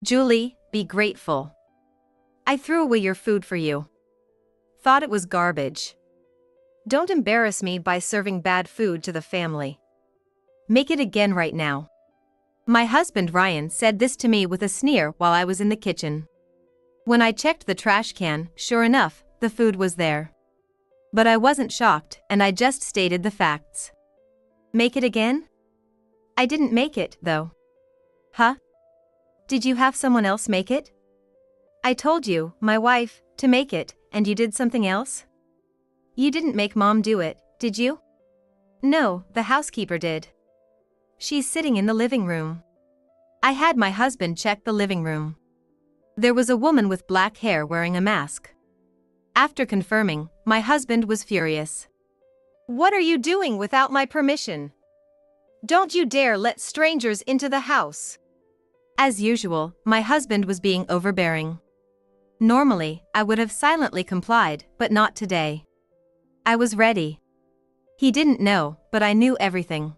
Julie, be grateful. I threw away your food for you. Thought it was garbage. Don't embarrass me by serving bad food to the family. Make it again right now. My husband Ryan said this to me with a sneer while I was in the kitchen. When I checked the trash can, sure enough, the food was there. But I wasn't shocked, and I just stated the facts. Make it again? I didn't make it, though. Huh? Did you have someone else make it? I told you, my wife, to make it, and you did something else? You didn't make Mom do it, did you? No, the housekeeper did. She's sitting in the living room. I had my husband check the living room. There was a woman with black hair wearing a mask. After confirming, my husband was furious. What are you doing without my permission? Don't you dare let strangers into the house. As usual, my husband was being overbearing. Normally, I would have silently complied, but not today. I was ready. He didn't know, but I knew everything.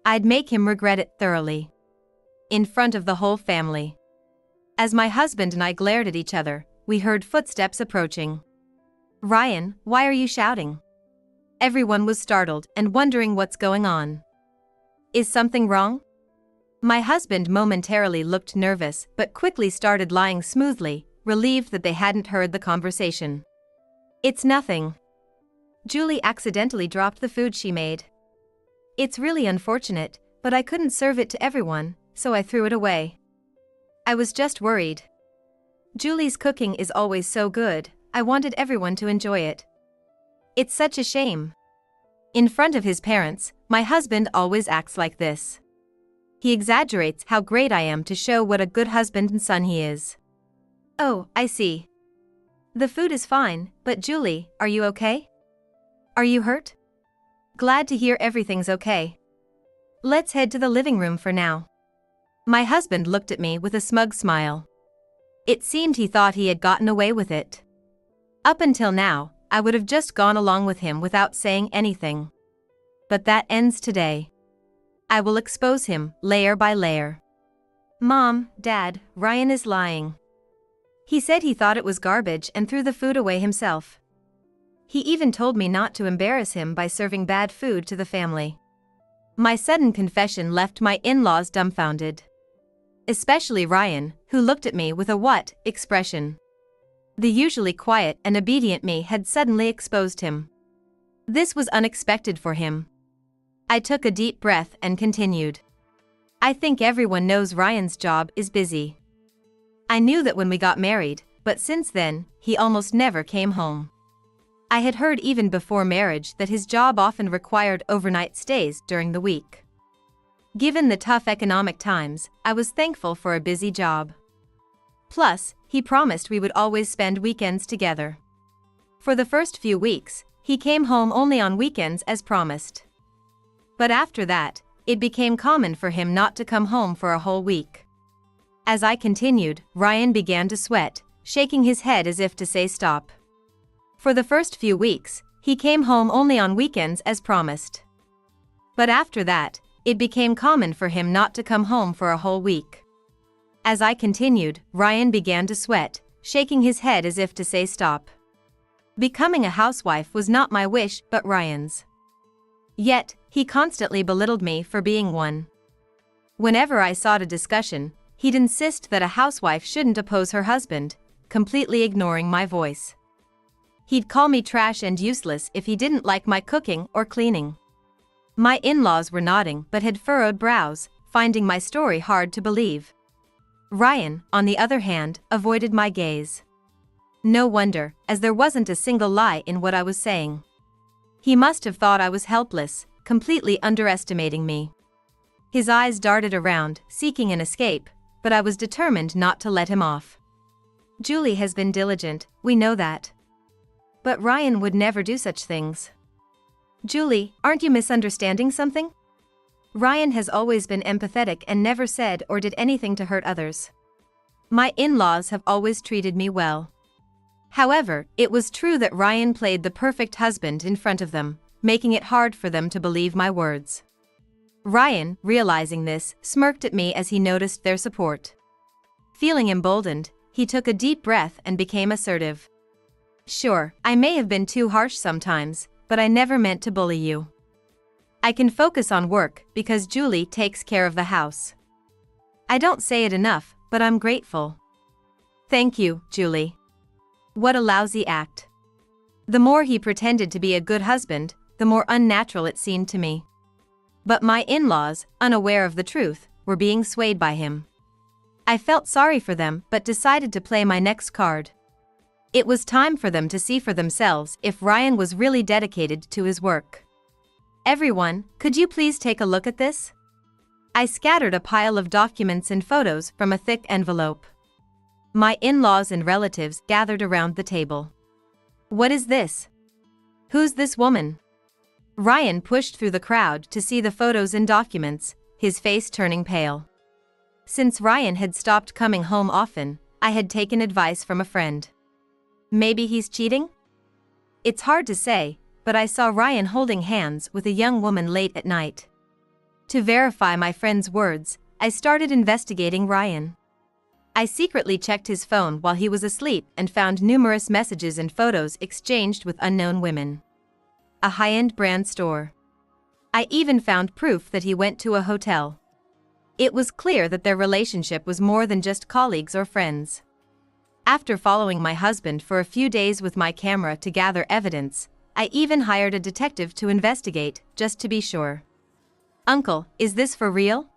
I'd make him regret it thoroughly. In front of the whole family. As my husband and I glared at each other, we heard footsteps approaching. Ryan, why are you shouting? Everyone was startled and wondering what's going on. Is something wrong? My husband momentarily looked nervous but quickly started lying smoothly, relieved that they hadn't heard the conversation. It's nothing. Julie accidentally dropped the food she made. It's really unfortunate, but I couldn't serve it to everyone, so I threw it away. I was just worried. Julie's cooking is always so good, I wanted everyone to enjoy it. It's such a shame. In front of his parents, my husband always acts like this. He exaggerates how great I am to show what a good husband and son he is. Oh, I see. The food is fine, but Julie, are you okay? Are you hurt? Glad to hear everything's okay. Let's head to the living room for now. My husband looked at me with a smug smile. It seemed he thought he had gotten away with it. Up until now, I would have just gone along with him without saying anything. But that ends today. I will expose him, layer by layer. Mom, Dad, Ryan is lying. He said he thought it was garbage and threw the food away himself. He even told me not to embarrass him by serving bad food to the family. My sudden confession left my in-laws dumbfounded. Especially Ryan, who looked at me with a what expression. The usually quiet and obedient me had suddenly exposed him. This was unexpected for him. I took a deep breath and continued. I think everyone knows Ryan's job is busy. I knew that when we got married, but since then, he almost never came home. I had heard even before marriage that his job often required overnight stays during the week. Given the tough economic times, I was thankful for a busy job. Plus, he promised we would always spend weekends together. For the first few weeks, he came home only on weekends as promised. But after that, it became common for him not to come home for a whole week. As I continued, Ryan began to sweat, shaking his head as if to say stop. For the first few weeks, he came home only on weekends as promised. But after that, it became common for him not to come home for a whole week. As I continued, Ryan began to sweat, shaking his head as if to say stop. Becoming a housewife was not my wish but Ryan's. Yet, he constantly belittled me for being one. Whenever I sought a discussion, he'd insist that a housewife shouldn't oppose her husband, completely ignoring my voice. He'd call me trash and useless if he didn't like my cooking or cleaning. My in-laws were nodding but had furrowed brows, finding my story hard to believe. Ryan, on the other hand, avoided my gaze. No wonder, as there wasn't a single lie in what I was saying. He must have thought I was helpless, completely underestimating me. His eyes darted around, seeking an escape, but I was determined not to let him off. Julie has been diligent, we know that. But Ryan would never do such things. Julie, aren't you misunderstanding something? Ryan has always been empathetic and never said or did anything to hurt others. My in-laws have always treated me well. However, it was true that Ryan played the perfect husband in front of them, making it hard for them to believe my words. Ryan, realizing this, smirked at me as he noticed their support. Feeling emboldened, he took a deep breath and became assertive. Sure, I may have been too harsh sometimes, but I never meant to bully you. I can focus on work because Julie takes care of the house. I don't say it enough, but I'm grateful. Thank you, Julie. What a lousy act. The more he pretended to be a good husband, the more unnatural it seemed to me. But my in-laws, unaware of the truth, were being swayed by him. I felt sorry for them but decided to play my next card. It was time for them to see for themselves if Ryan was really dedicated to his work. Everyone, could you please take a look at this? I scattered a pile of documents and photos from a thick envelope. My in-laws and relatives gathered around the table. What is this? Who's this woman? Ryan pushed through the crowd to see the photos and documents, his face turning pale. Since Ryan had stopped coming home often, I had taken advice from a friend. Maybe he's cheating? It's hard to say, but I saw Ryan holding hands with a young woman late at night. To verify my friend's words, I started investigating Ryan. I secretly checked his phone while he was asleep and found numerous messages and photos exchanged with unknown women. A high-end brand store. I even found proof that he went to a hotel. It was clear that their relationship was more than just colleagues or friends. After following my husband for a few days with my camera to gather evidence, I even hired a detective to investigate, just to be sure. Uncle, is this for real?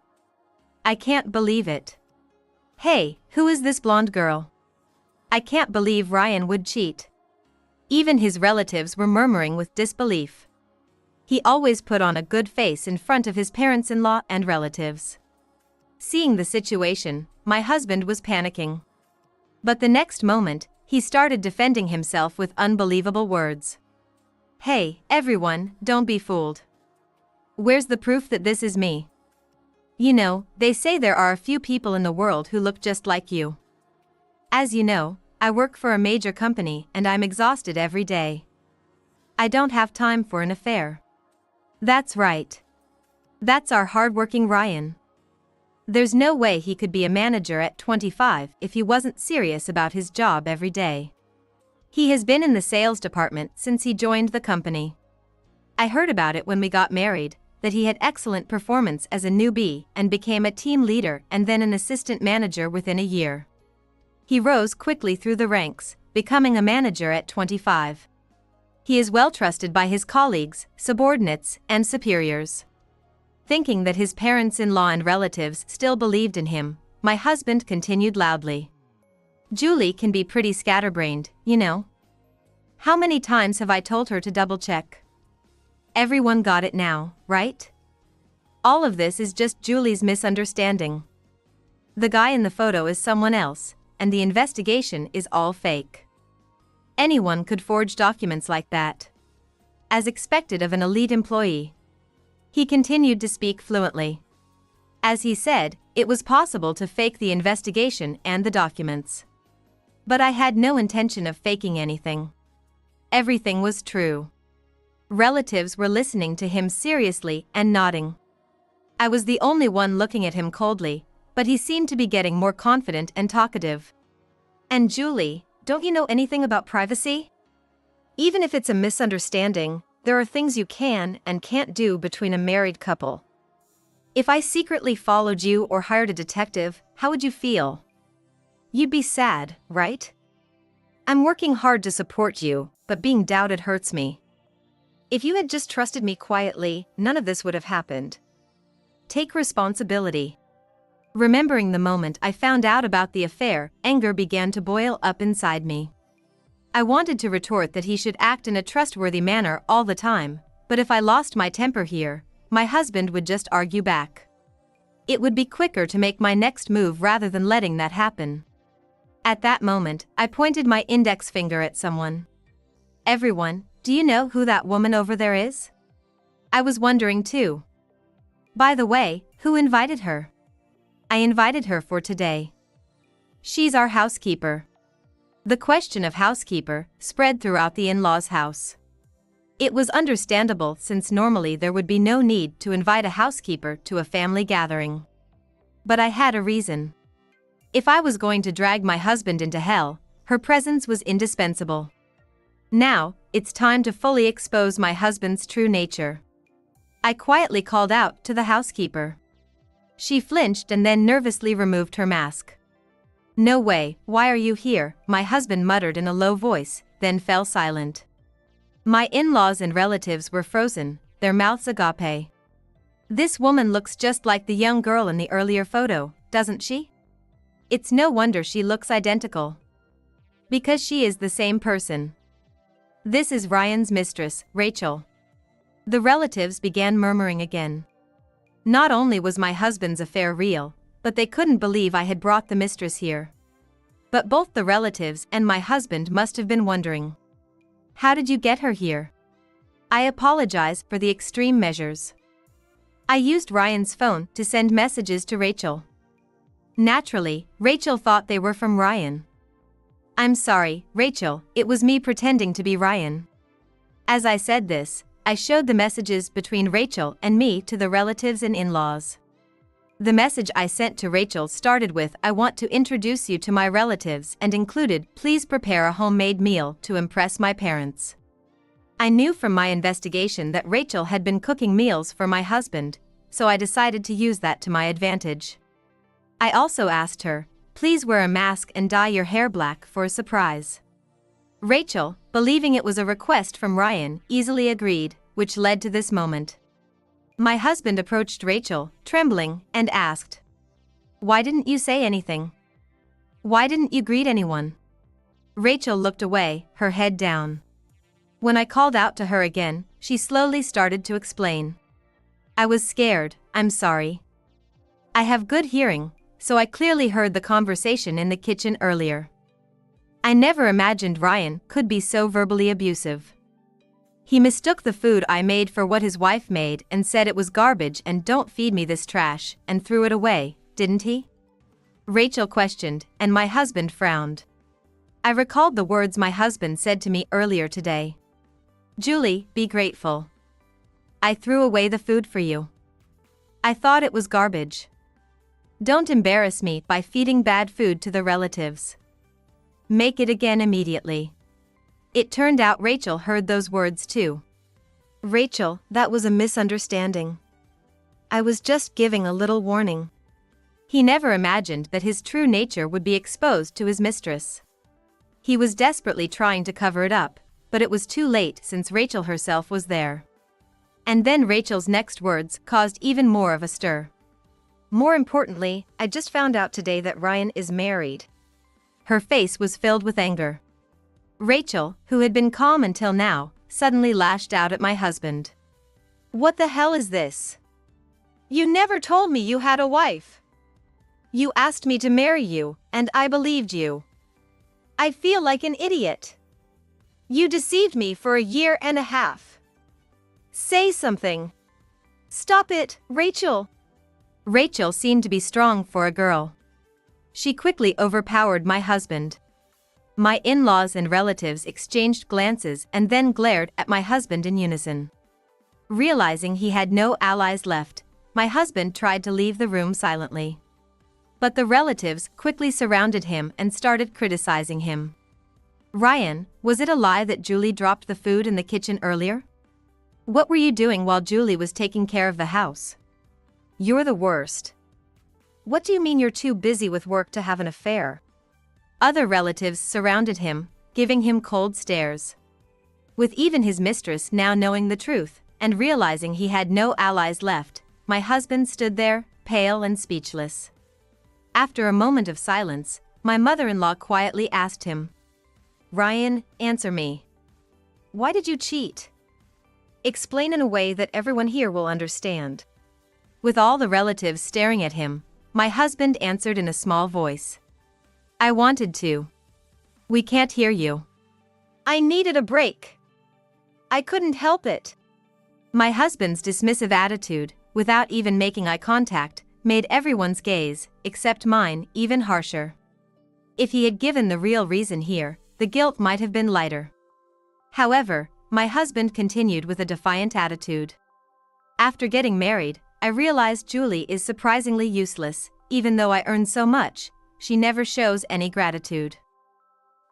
I can't believe it. Hey, who is this blonde girl? I can't believe Ryan would cheat. Even his relatives were murmuring with disbelief. He always put on a good face in front of his parents-in-law and relatives. Seeing the situation, my husband was panicking. But the next moment, he started defending himself with unbelievable words. Hey, everyone, don't be fooled. Where's the proof that this is me? You know, they say there are a few people in the world who look just like you. As you know, I work for a major company and I'm exhausted every day. I don't have time for an affair. That's right. That's our hardworking Ryan. There's no way he could be a manager at 25 if he wasn't serious about his job every day. He has been in the sales department since he joined the company. I heard about it when we got married, that he had excellent performance as a newbie and became a team leader and then an assistant manager within a year. He rose quickly through the ranks, becoming a manager at 25. He is well trusted by his colleagues, subordinates, and superiors. Thinking that his parents-in-law and relatives still believed in him, my husband continued loudly. Julie can be pretty scatterbrained, you know. How many times have I told her to double-check? Everyone got it now, right? All of this is just Julie's misunderstanding. The guy in the photo is someone else, and the investigation is all fake. Anyone could forge documents like that. As expected of an elite employee. He continued to speak fluently. As he said, it was possible to fake the investigation and the documents. But I had no intention of faking anything. Everything was true. Relatives were listening to him seriously and nodding. I was the only one looking at him coldly, but he seemed to be getting more confident and talkative. And Julie, don't you know anything about privacy? Even if it's a misunderstanding, there are things you can and can't do between a married couple. If I secretly followed you or hired a detective, how would you feel? You'd be sad, right? I'm working hard to support you, but being doubted hurts me. If you had just trusted me quietly, none of this would have happened. Take responsibility. Remembering the moment I found out about the affair, anger began to boil up inside me. I wanted to retort that he should act in a trustworthy manner all the time, but if I lost my temper here, my husband would just argue back. It would be quicker to make my next move rather than letting that happen. At that moment, I pointed my index finger at someone. Everyone, do you know who that woman over there is? I was wondering too. By the way, who invited her? I invited her for today. She's our housekeeper. The question of housekeeper spread throughout the in-laws' house. It was understandable since normally there would be no need to invite a housekeeper to a family gathering. But I had a reason. If I was going to drag my husband into hell, her presence was indispensable. Now, it's time to fully expose my husband's true nature. I quietly called out to the housekeeper. She flinched and then nervously removed her mask. "No way, why are you here?" my husband muttered in a low voice, then fell silent. My in-laws and relatives were frozen, their mouths agape. "This woman looks just like the young girl in the earlier photo, doesn't she? It's no wonder she looks identical. Because she is the same person. This is Ryan's mistress, Rachel." The relatives began murmuring again. Not only was my husband's affair real, but they couldn't believe I had brought the mistress here. But both the relatives and my husband must have been wondering. "How did you get her here?" I apologize for the extreme measures. I used Ryan's phone to send messages to Rachel. Naturally, Rachel thought they were from Ryan. "I'm sorry, Rachel, it was me pretending to be Ryan." As I said this, I showed the messages between Rachel and me to the relatives and in-laws. The message I sent to Rachel started with, "I want to introduce you to my relatives," and included, "Please prepare a homemade meal to impress my parents." I knew from my investigation that Rachel had been cooking meals for my husband, so I decided to use that to my advantage. I also asked her, "Please wear a mask and dye your hair black for a surprise." Rachel, believing it was a request from Ryan, easily agreed, which led to this moment. My husband approached Rachel, trembling, and asked, "Why didn't you say anything? Why didn't you greet anyone?" Rachel looked away, her head down. When I called out to her again, she slowly started to explain. "I was scared, I'm sorry. I have good hearing, so I clearly heard the conversation in the kitchen earlier. I never imagined Ryan could be so verbally abusive. He mistook the food I made for what his wife made and said it was garbage and don't feed me this trash, and threw it away, didn't he?" Rachel questioned, and my husband frowned. I recalled the words my husband said to me earlier today. "Julie, be grateful. I threw away the food for you. I thought it was garbage. Don't embarrass me by feeding bad food to the relatives. Make it again immediately." It turned out Rachel heard those words too. "Rachel, that was a misunderstanding. I was just giving a little warning." He never imagined that his true nature would be exposed to his mistress. He was desperately trying to cover it up, but it was too late since Rachel herself was there. And then Rachel's next words caused even more of a stir. "More importantly, I just found out today that Ryan is married." Her face was filled with anger. Rachel, who had been calm until now, suddenly lashed out at my husband. "What the hell is this? You never told me you had a wife. You asked me to marry you, and I believed you. I feel like an idiot. You deceived me for a year and a half. Say something. Stop it, Rachel." Rachel seemed to be strong for a girl. She quickly overpowered my husband. My in-laws and relatives exchanged glances and then glared at my husband in unison. Realizing he had no allies left, my husband tried to leave the room silently. But the relatives quickly surrounded him and started criticizing him. "Ryan, was it a lie that Julie dropped the food in the kitchen earlier? What were you doing while Julie was taking care of the house? You're the worst. What do you mean you're too busy with work to have an affair?" Other relatives surrounded him, giving him cold stares. With even his mistress now knowing the truth, and realizing he had no allies left, my husband stood there, pale and speechless. After a moment of silence, my mother-in-law quietly asked him, "Ryan, answer me. Why did you cheat? Explain in a way that everyone here will understand." With all the relatives staring at him, my husband answered in a small voice. "I wanted to. We can't hear you. I needed a break. I couldn't help it." My husband's dismissive attitude, without even making eye contact, made everyone's gaze, except mine, even harsher. If he had given the real reason here, the guilt might have been lighter. However, my husband continued with a defiant attitude. "After getting married, I realized Julie is surprisingly useless, even though I earn so much. she never shows any gratitude.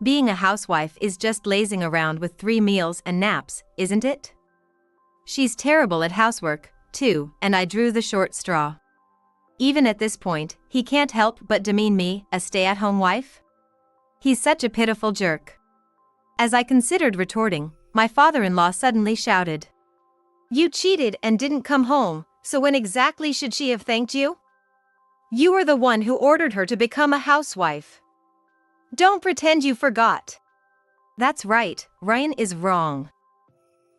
Being a housewife is just lazing around with 3 meals and naps, isn't it? She's terrible at housework, too, and I drew the short straw. Even at this point, he can't help but demean me, a stay-at-home wife? He's such a pitiful jerk. As I considered retorting, my father-in-law suddenly shouted, "You cheated and didn't come home, so when exactly should she have thanked you? You were the one who ordered her to become a housewife. Don't pretend you forgot." That's right, Ryan is wrong.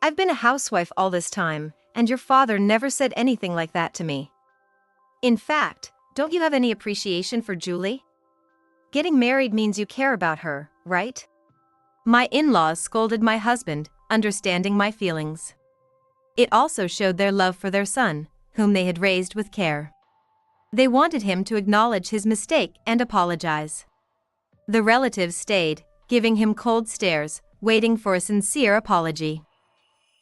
I've been a housewife all this time, and your father never said anything like that to me. In fact, don't you have any appreciation for Julie? Getting married means you care about her, right? My in-laws scolded my husband, understanding my feelings. It also showed their love for their son, whom they had raised with care. They wanted him to acknowledge his mistake and apologize. The relatives stayed, giving him cold stares, waiting for a sincere apology.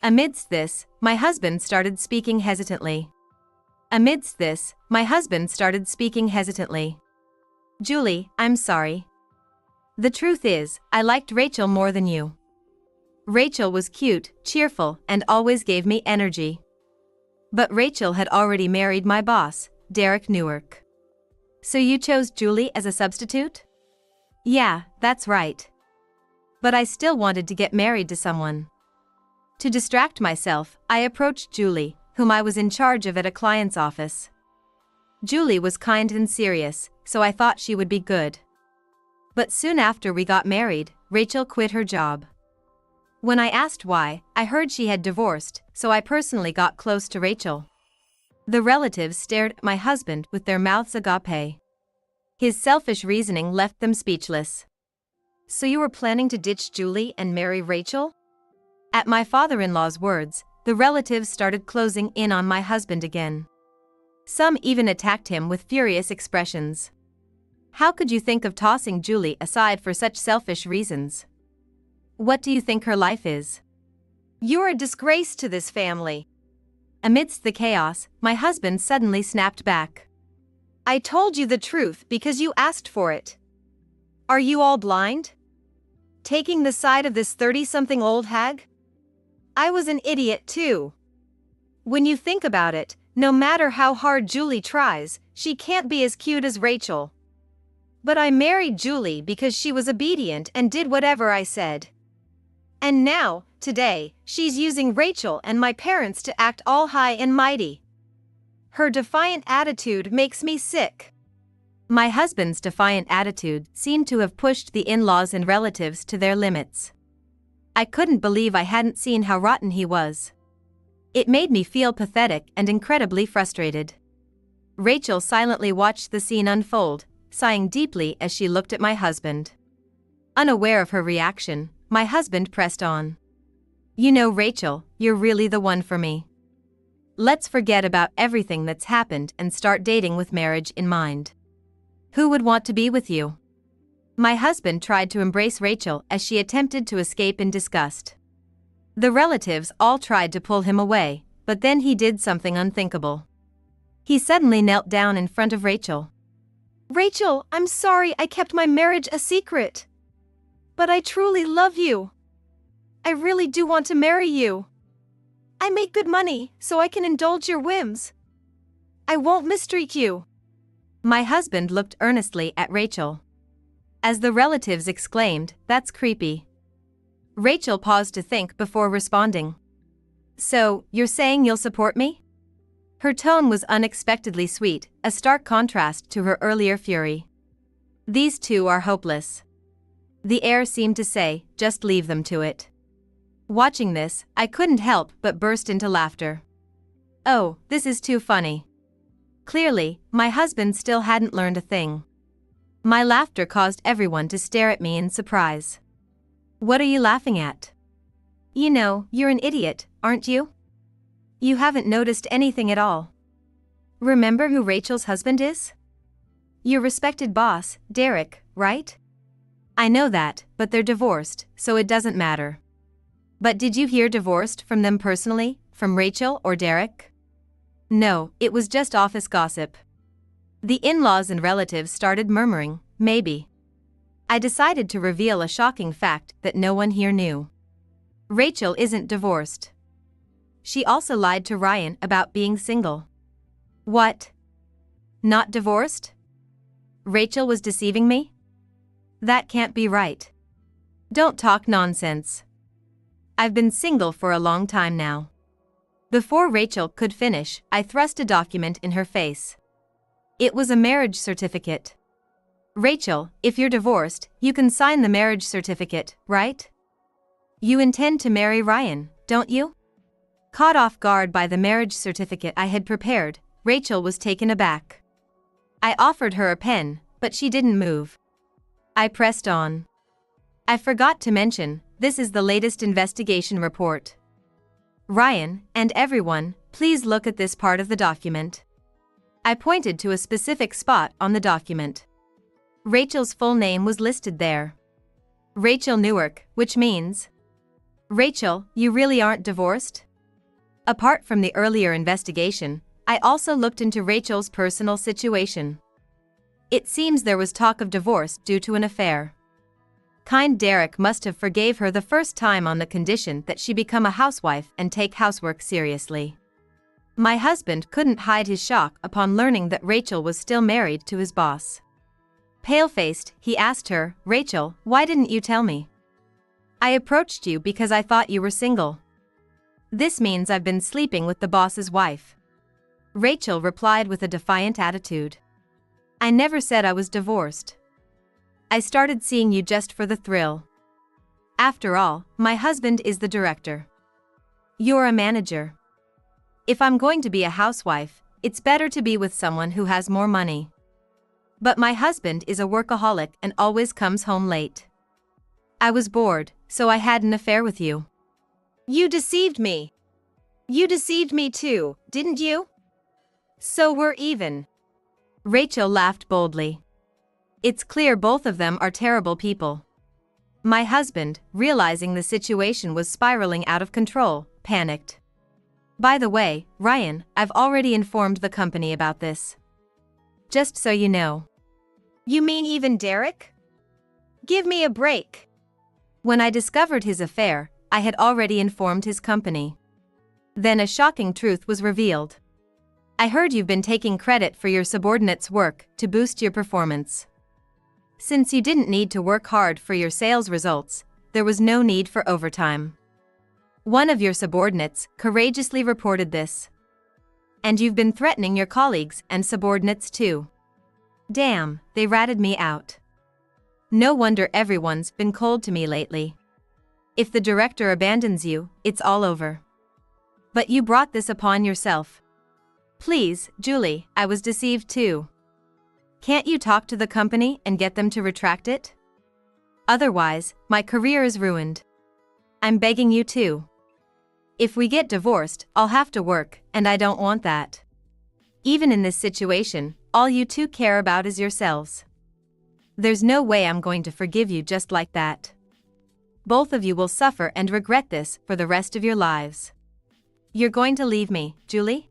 Amidst this, my husband started speaking hesitantly. "Julie, I'm sorry. The truth is, I liked Rachel more than you. Rachel was cute, cheerful, and always gave me energy. But Rachel had already married my boss, Derek Newark. So you chose Julie as a substitute?" "Yeah, that's right. But I still wanted to get married to someone." To distract myself, I approached Julie, whom I was in charge of at a client's office. Julie was kind and serious, so I thought she would be good. But soon after we got married, Rachel quit her job. When I asked why, I heard she had divorced, so I personally got close to Rachel. The relatives stared at my husband with their mouths agape. His selfish reasoning left them speechless. "So you were planning to ditch Julie and marry Rachel?" At my father-in-law's words, the relatives started closing in on my husband again. Some even attacked him with furious expressions. "How could you think of tossing Julie aside for such selfish reasons? What do you think her life is? You're a disgrace to this family." Amidst the chaos, my husband suddenly snapped back. "I told you the truth because you asked for it. Are you all blind? Taking the side of this 30-something old hag? I was an idiot too. When you think about it, no matter how hard Julie tries, she can't be as cute as Rachel. But I married Julie because she was obedient and did whatever I said. And now, today, she's using Rachel and my parents to act all high and mighty. Her defiant attitude makes me sick." My husband's defiant attitude seemed to have pushed the in-laws and relatives to their limits. I couldn't believe I hadn't seen how rotten he was. It made me feel pathetic and incredibly frustrated. Rachel silently watched the scene unfold, sighing deeply as she looked at my husband. Unaware of her reaction, my husband pressed on. "You know, Rachel, you're really the one for me. Let's forget about everything that's happened and start dating with marriage in mind. Who would want to be with you?" My husband tried to embrace Rachel as she attempted to escape in disgust. The relatives all tried to pull him away, but then he did something unthinkable. He suddenly knelt down in front of Rachel. "Rachel, I'm sorry I kept my marriage a secret. But I truly love you. I really do want to marry you. I make good money, so I can indulge your whims. I won't mistreat you." My husband looked earnestly at Rachel. As the relatives exclaimed, "That's creepy." Rachel paused to think before responding. "So, you're saying you'll support me?" Her tone was unexpectedly sweet, a stark contrast to her earlier fury. These two are hopeless. The air seemed to say, just leave them to it. Watching this, I couldn't help but burst into laughter. Oh, this is too funny. Clearly, my husband still hadn't learned a thing. My laughter caused everyone to stare at me in surprise. "What are you laughing at? You know, you're an idiot, aren't you? You haven't noticed anything at all. Remember who Rachel's husband is? Your respected boss, Derek, right? I know that, but they're divorced, so it doesn't matter. But did you hear divorced from them personally, from Rachel or Derek?" "No, it was just office gossip." The in-laws and relatives started murmuring, maybe. I decided to reveal a shocking fact that no one here knew. Rachel isn't divorced. She also lied to Ryan about being single. What? Not divorced? Rachel was deceiving me? That can't be right. Don't talk nonsense. I've been single for a long time now. Before Rachel could finish, I thrust a document in her face. It was a marriage certificate. Rachel, if you're divorced, you can sign the marriage certificate, right? You intend to marry Ryan, don't you? Caught off guard by the marriage certificate I had prepared, Rachel was taken aback. I offered her a pen, but she didn't move. I pressed on. I forgot to mention, this is the latest investigation report. Ryan, and everyone, please look at this part of the document. I pointed to a specific spot on the document. Rachel's full name was listed there. Rachel Newark, which means... Rachel, you really aren't divorced? Apart from the earlier investigation, I also looked into Rachel's personal situation. It seems there was talk of divorce due to an affair. Kind Derek must have forgave her the first time on the condition that she become a housewife and take housework seriously. My husband couldn't hide his shock upon learning that Rachel was still married to his boss. Pale-faced, he asked her, "Rachel, why didn't you tell me?" "I approached you because I thought you were single." "This means I've been sleeping with the boss's wife." Rachel replied with a defiant attitude. "I never said I was divorced. I started seeing you just for the thrill. After all, my husband is the director. You're a manager. If I'm going to be a housewife, it's better to be with someone who has more money. But my husband is a workaholic and always comes home late. I was bored, so I had an affair with you." "You deceived me. You deceived me too, didn't you? So we're even." Rachel laughed boldly. "It's clear both of them are terrible people." My husband, realizing the situation was spiraling out of control, panicked. "By the way, Ryan, I've already informed the company about this. Just so you know." "You mean even Derek? Give me a break." When I discovered his affair, I had already informed his company. Then a shocking truth was revealed. "I heard you've been taking credit for your subordinates' work to boost your performance. Since you didn't need to work hard for your sales results, there was no need for overtime. One of your subordinates courageously reported this. And you've been threatening your colleagues and subordinates too. Damn, they ratted me out. No wonder everyone's been cold to me lately. If the director abandons you, it's all over. But you brought this upon yourself. Please, Julie, I was deceived too. Can't you talk to the company and get them to retract it? Otherwise, my career is ruined. I'm begging you to. If we get divorced, I'll have to work, and I don't want that. Even in this situation, all you two care about is yourselves. There's no way I'm going to forgive you just like that. Both of you will suffer and regret this for the rest of your lives. You're going to leave me, Julie?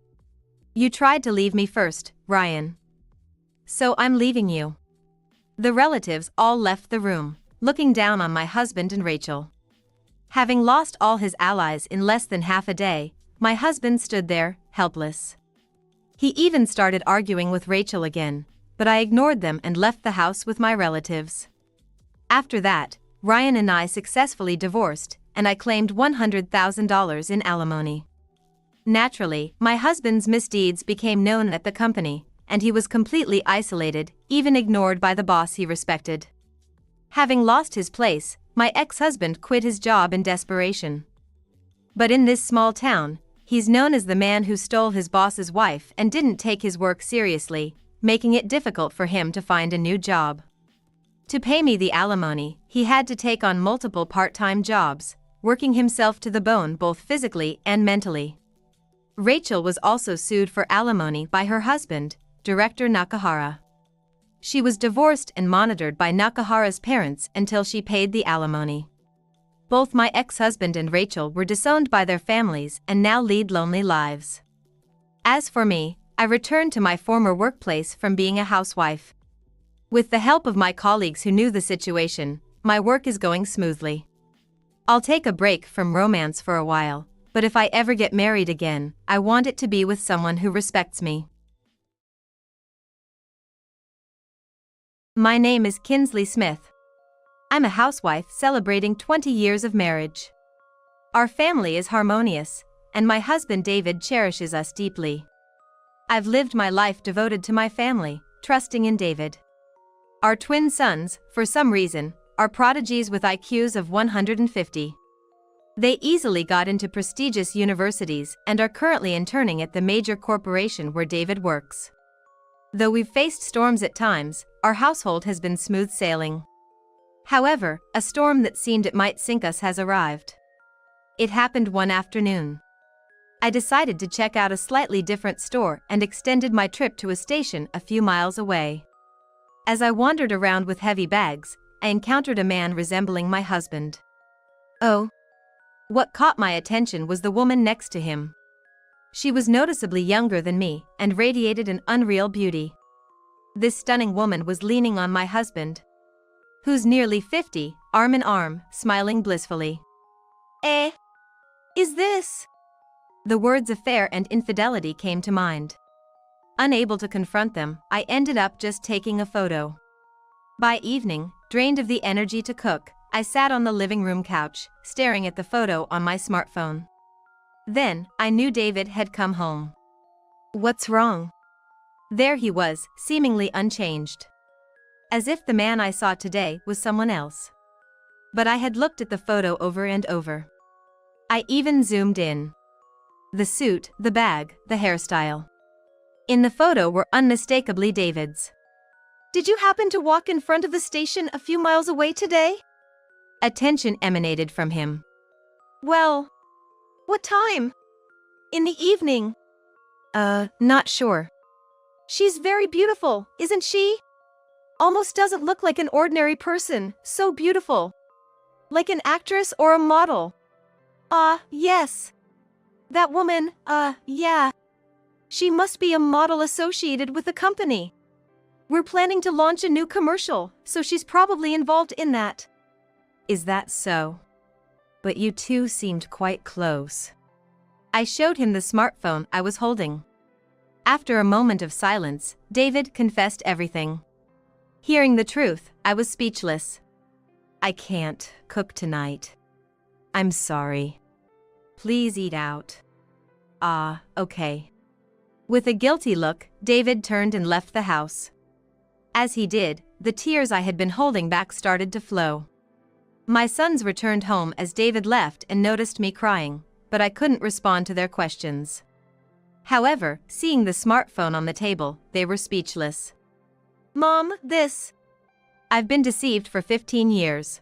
You tried to leave me first, Ryan. So I'm leaving you." The relatives all left the room, looking down on my husband and Rachel. Having lost all his allies in less than half a day, my husband stood there, helpless. He even started arguing with Rachel again, but I ignored them and left the house with my relatives. After that, Ryan and I successfully divorced, and I claimed $100,000 in alimony. Naturally, my husband's misdeeds became known at the company, and he was completely isolated, even ignored by the boss he respected. Having lost his place, my ex-husband quit his job in desperation. But in this small town, he's known as the man who stole his boss's wife and didn't take his work seriously, making it difficult for him to find a new job. To pay me the alimony, he had to take on multiple part-time jobs, working himself to the bone both physically and mentally. Rachel was also sued for alimony by her husband, Director Nakahara. She was divorced and monitored by Nakahara's parents until she paid the alimony. Both my ex-husband and Rachel were disowned by their families and now lead lonely lives. As for me, I returned to my former workplace from being a housewife. With the help of my colleagues who knew the situation, my work is going smoothly. I'll take a break from romance for a while, but if I ever get married again, I want it to be with someone who respects me. My name is Kinsley Smith. I'm a housewife celebrating 20 years of marriage. Our family is harmonious, and my husband David cherishes us deeply. I've lived my life devoted to my family, trusting in David. Our twin sons, for some reason, are prodigies with IQs of 150. They easily got into prestigious universities and are currently interning at the major corporation where David works. Though we've faced storms at times, our household has been smooth sailing. However, a storm that seemed it might sink us has arrived. It happened one afternoon. I decided to check out a slightly different store and extended my trip to a station a few miles away. As I wandered around with heavy bags, I encountered a man resembling my husband. Oh. What caught my attention was the woman next to him. She was noticeably younger than me and radiated an unreal beauty. This stunning woman was leaning on my husband, who's nearly 50, arm in arm, smiling blissfully. Is this? The words affair and infidelity came to mind. Unable to confront them, I ended up just taking a photo. By evening, drained of the energy to cook, I sat on the living room couch, staring at the photo on my smartphone. Then, I knew David had come home. What's wrong? There he was, seemingly unchanged. As if the man I saw today was someone else. But I had looked at the photo over and over. I even zoomed in. The suit, the bag, the hairstyle. In the photo were unmistakably David's. Did you happen to walk in front of the station a few miles away today? Attention emanated from him. Well, what time? In the evening. Not sure. She's very beautiful, isn't she? Almost doesn't look like an ordinary person, so beautiful. Like an actress or a model. Yes. That woman, yeah. She must be a model associated with the company. We're planning to launch a new commercial, so she's probably involved in that. Is that so? But you two seemed quite close. I showed him the smartphone I was holding. After a moment of silence, David confessed everything. Hearing the truth, I was speechless. I can't cook tonight. I'm sorry. Please eat out. Okay. With a guilty look, David turned and left the house. As he did, the tears I had been holding back started to flow. My sons returned home as David left and noticed me crying, but I couldn't respond to their questions. However, seeing the smartphone on the table, they were speechless. Mom, this. I've been deceived for 15 years.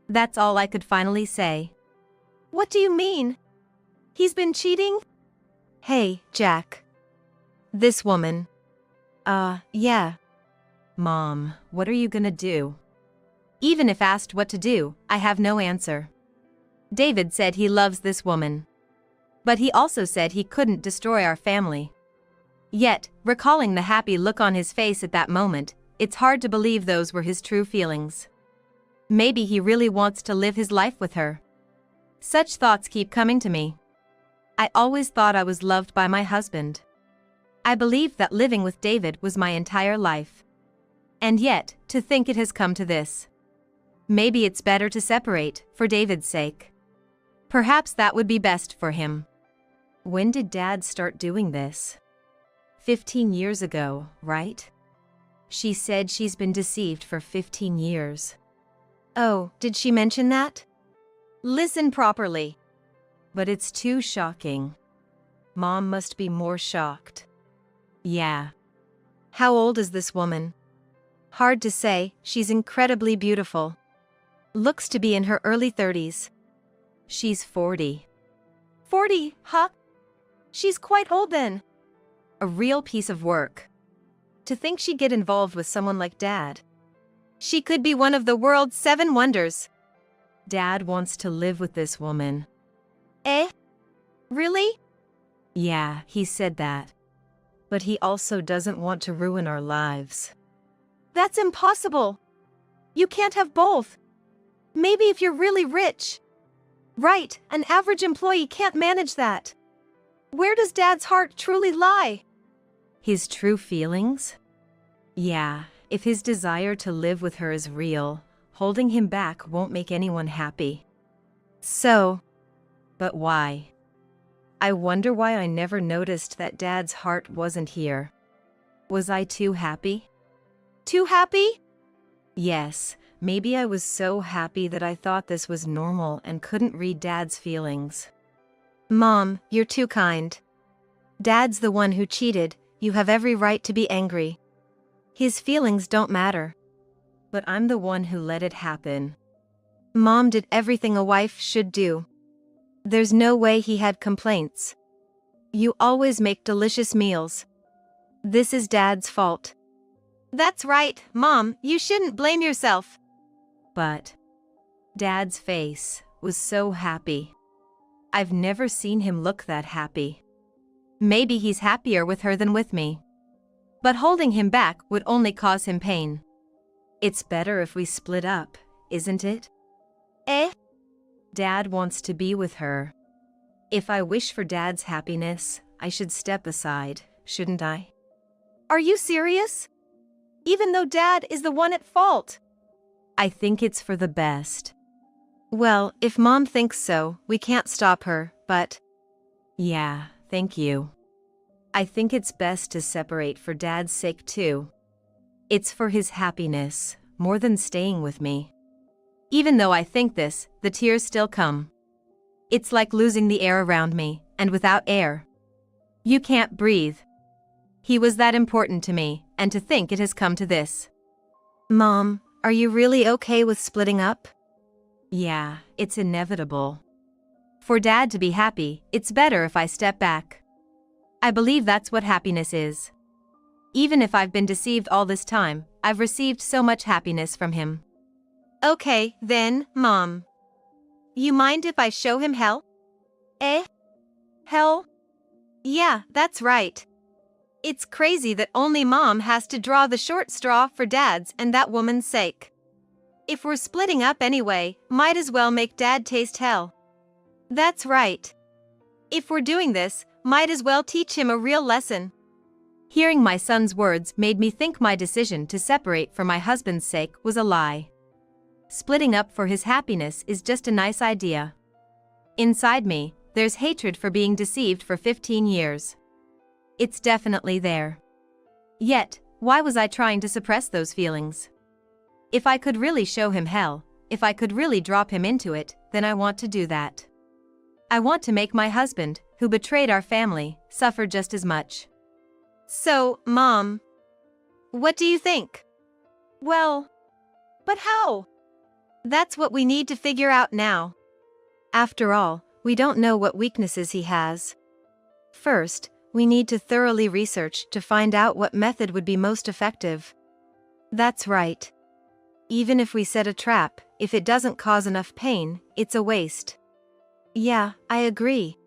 That's all I could finally say. What do you mean? He's been cheating? Hey, Jack. This woman. Yeah. Mom, what are you gonna do? Even if asked what to do, I have no answer. David said he loves this woman. But he also said he couldn't destroy our family. Yet, recalling the happy look on his face at that moment, it's hard to believe those were his true feelings. Maybe he really wants to live his life with her. Such thoughts keep coming to me. I always thought I was loved by my husband. I believed that living with David was my entire life. And yet, to think it has come to this. Maybe it's better to separate, for David's sake. Perhaps that would be best for him. When did Dad start doing this? 15 years ago, right? She said she's been deceived for 15 years. Oh, did she mention that? Listen properly. But it's too shocking. Mom must be more shocked. Yeah. How old is this woman? Hard to say, she's incredibly beautiful. Looks to be in her early 30s. She's 40. 40, huh? She's quite old then. A real piece of work. To think she'd get involved with someone like Dad. She could be one of the world's 7 wonders. Dad wants to live with this woman. Really? Yeah, he said that. But he also doesn't want to ruin our lives. That's impossible. You can't have both. Maybe if you're really rich. Right, an average employee can't manage that. Where does Dad's heart truly lie? His true feelings? Yeah, if his desire to live with her is real, holding him back won't make anyone happy. But why? I wonder why I never noticed that Dad's heart wasn't here. Was I too happy? Too happy? Yes, maybe I was so happy that I thought this was normal and couldn't read Dad's feelings. Mom, you're too kind. Dad's the one who cheated, you have every right to be angry. His feelings don't matter. But I'm the one who let it happen. Mom did everything a wife should do. There's no way he had complaints. You always make delicious meals. This is Dad's fault. That's right, Mom, you shouldn't blame yourself. But Dad's face was so happy. I've never seen him look that happy. Maybe he's happier with her than with me. But holding him back would only cause him pain. It's better if we split up, isn't it? Dad wants to be with her. If I wish for Dad's happiness, I should step aside, shouldn't I? Are you serious? Even though Dad is the one at fault? I think it's for the best. Well, if Mom thinks so, we can't stop her, but... Yeah, thank you. I think it's best to separate for Dad's sake too. It's for his happiness, more than staying with me. Even though I think this, the tears still come. It's like losing the air around me, and without air, you can't breathe. He was that important to me, and to think it has come to this. Mom, are you really okay with splitting up? Yeah, it's inevitable. For Dad to be happy, it's better if I step back. I believe that's what happiness is. Even if I've been deceived all this time, I've received so much happiness from him. Okay, then, Mom. You mind if I show him hell? Hell? Yeah, that's right. It's crazy that only Mom has to draw the short straw for Dad's and that woman's sake. If we're splitting up anyway, might as well make Dad taste hell. That's right. If we're doing this, might as well teach him a real lesson. Hearing my son's words made me think my decision to separate for my husband's sake was a lie. Splitting up for his happiness is just a nice idea. Inside me, there's hatred for being deceived for 15 years. It's definitely there. Yet, why was I trying to suppress those feelings? If I could really show him hell, if I could really drop him into it, then I want to do that. I want to make my husband, who betrayed our family, suffer just as much. So, Mom, what do you think? Well, but how? That's what we need to figure out now. After all, we don't know what weaknesses he has. First, we need to thoroughly research to find out what method would be most effective. That's right. Even if we set a trap, if it doesn't cause enough pain, it's a waste. Yeah, I agree.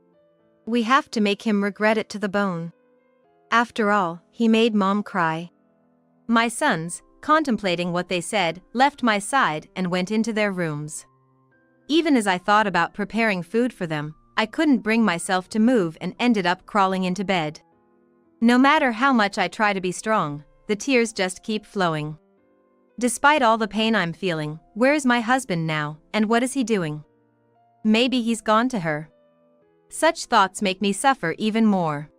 We have to make him regret it to the bone. After all, he made Mom cry. My sons, contemplating what they said, left my side and went into their rooms. Even as I thought about preparing food for them, I couldn't bring myself to move and ended up crawling into bed. No matter how much I try to be strong, the tears just keep flowing. Despite all the pain I'm feeling, where is my husband now, and what is he doing? Maybe he's gone to her. Such thoughts make me suffer even more.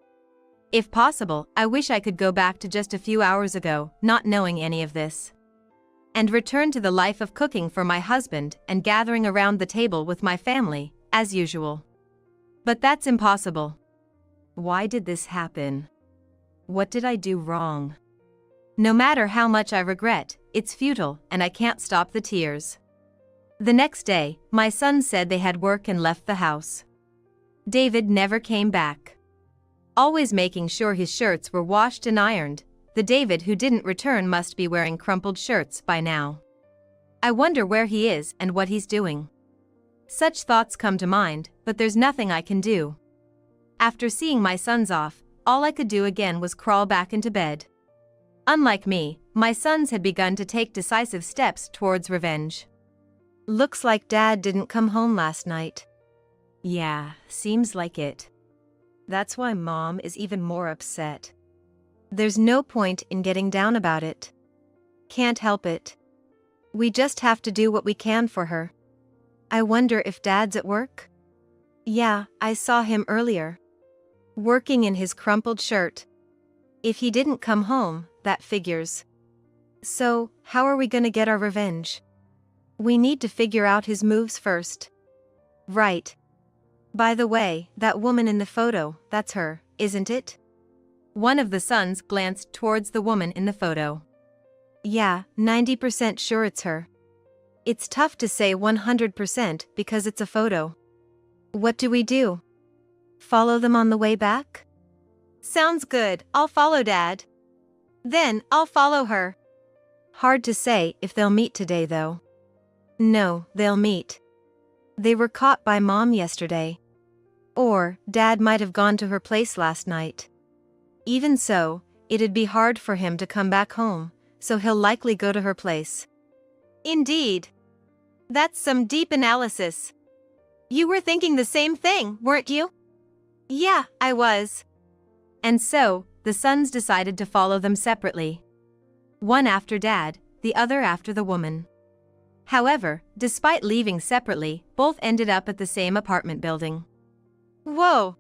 If possible, I wish I could go back to just a few hours ago, not knowing any of this, and return to the life of cooking for my husband and gathering around the table with my family, as usual. But that's impossible. Why did this happen? What did I do wrong? No matter how much I regret, it's futile and I can't stop the tears. The next day, my sons said they had work and left the house. David never came back. Always making sure his shirts were washed and ironed, the David who didn't return must be wearing crumpled shirts by now. I wonder where he is and what he's doing. Such thoughts come to mind, but there's nothing I can do. After seeing my sons off, all I could do again was crawl back into bed. Unlike me, my sons had begun to take decisive steps towards revenge. Looks like Dad didn't come home last night. Yeah, seems like it. That's why Mom is even more upset. There's no point in getting down about it. Can't help it. We just have to do what we can for her. I wonder if Dad's at work? Yeah, I saw him earlier. Working in his crumpled shirt. If he didn't come home, that figures. So, how are we gonna get our revenge? We need to figure out his moves first. Right. By the way, that woman in the photo, that's her, isn't it? One of the sons glanced towards the woman in the photo. Yeah, 90% sure it's her. It's tough to say 100% because it's a photo. What do we do? Follow them on the way back? Sounds good, I'll follow Dad. Then, I'll follow her. Hard to say if they'll meet today though. No, they'll meet. They were caught by Mom yesterday. Or, Dad might have gone to her place last night. Even so, it'd be hard for him to come back home, so he'll likely go to her place. Indeed. That's some deep analysis. You were thinking the same thing, weren't you? Yeah, I was. And so, the sons decided to follow them separately. One after Dad, the other after the woman. However, despite leaving separately, both ended up at the same apartment building. Whoa!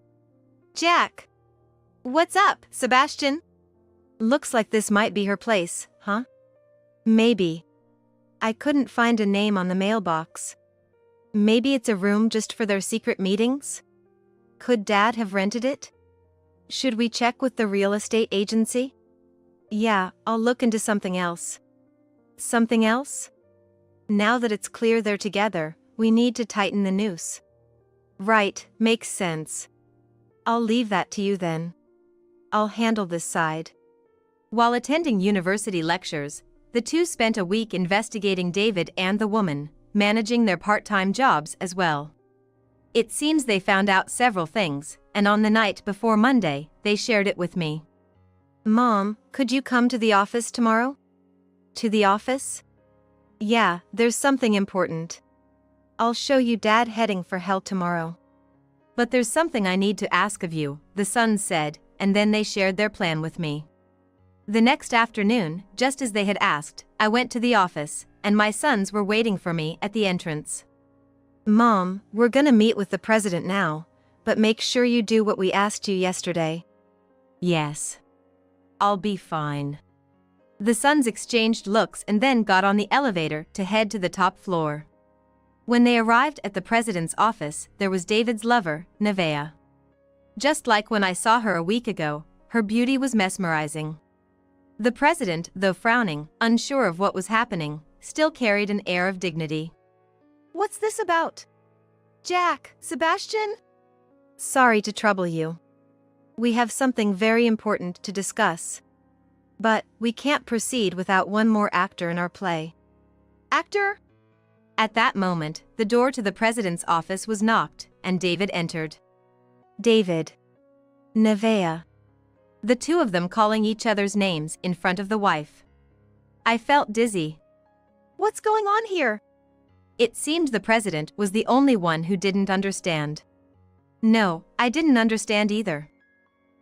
Jack! What's up, Sebastian? Looks like this might be her place, huh? Maybe. I couldn't find a name on the mailbox. Maybe it's a room just for their secret meetings? Could Dad have rented it? Should we check with the real estate agency? Yeah, I'll look into something else. Something else? Now that it's clear they're together, we need to tighten the noose. Right, makes sense. I'll leave that to you then. I'll handle this side. While attending university lectures, the two spent a week investigating David and the woman, managing their part-time jobs as well. It seems they found out several things, and on the night before Monday, they shared it with me. Mom, could you come to the office tomorrow? To the office? Yeah, there's something important. I'll show you Dad heading for hell tomorrow. But there's something I need to ask of you, the sons said, and then they shared their plan with me. The next afternoon, just as they had asked, I went to the office, and my sons were waiting for me at the entrance. Mom, we're gonna meet with the president now, but make sure you do what we asked you yesterday. Yes. I'll be fine. The sons exchanged looks and then got on the elevator to head to the top floor. When they arrived at the president's office, there was David's lover, Nevaeh. Just like when I saw her a week ago, her beauty was mesmerizing. The president, though frowning, unsure of what was happening, still carried an air of dignity. What's this about? Jack, Sebastian? Sorry to trouble you. We have something very important to discuss. But we can't proceed without one more actor in our play. Actor? At that moment, the door to the president's office was knocked, and David entered. David. Nevaeh. The two of them calling each other's names in front of the wife. I felt dizzy. What's going on here? It seemed the president was the only one who didn't understand. No, I didn't understand either.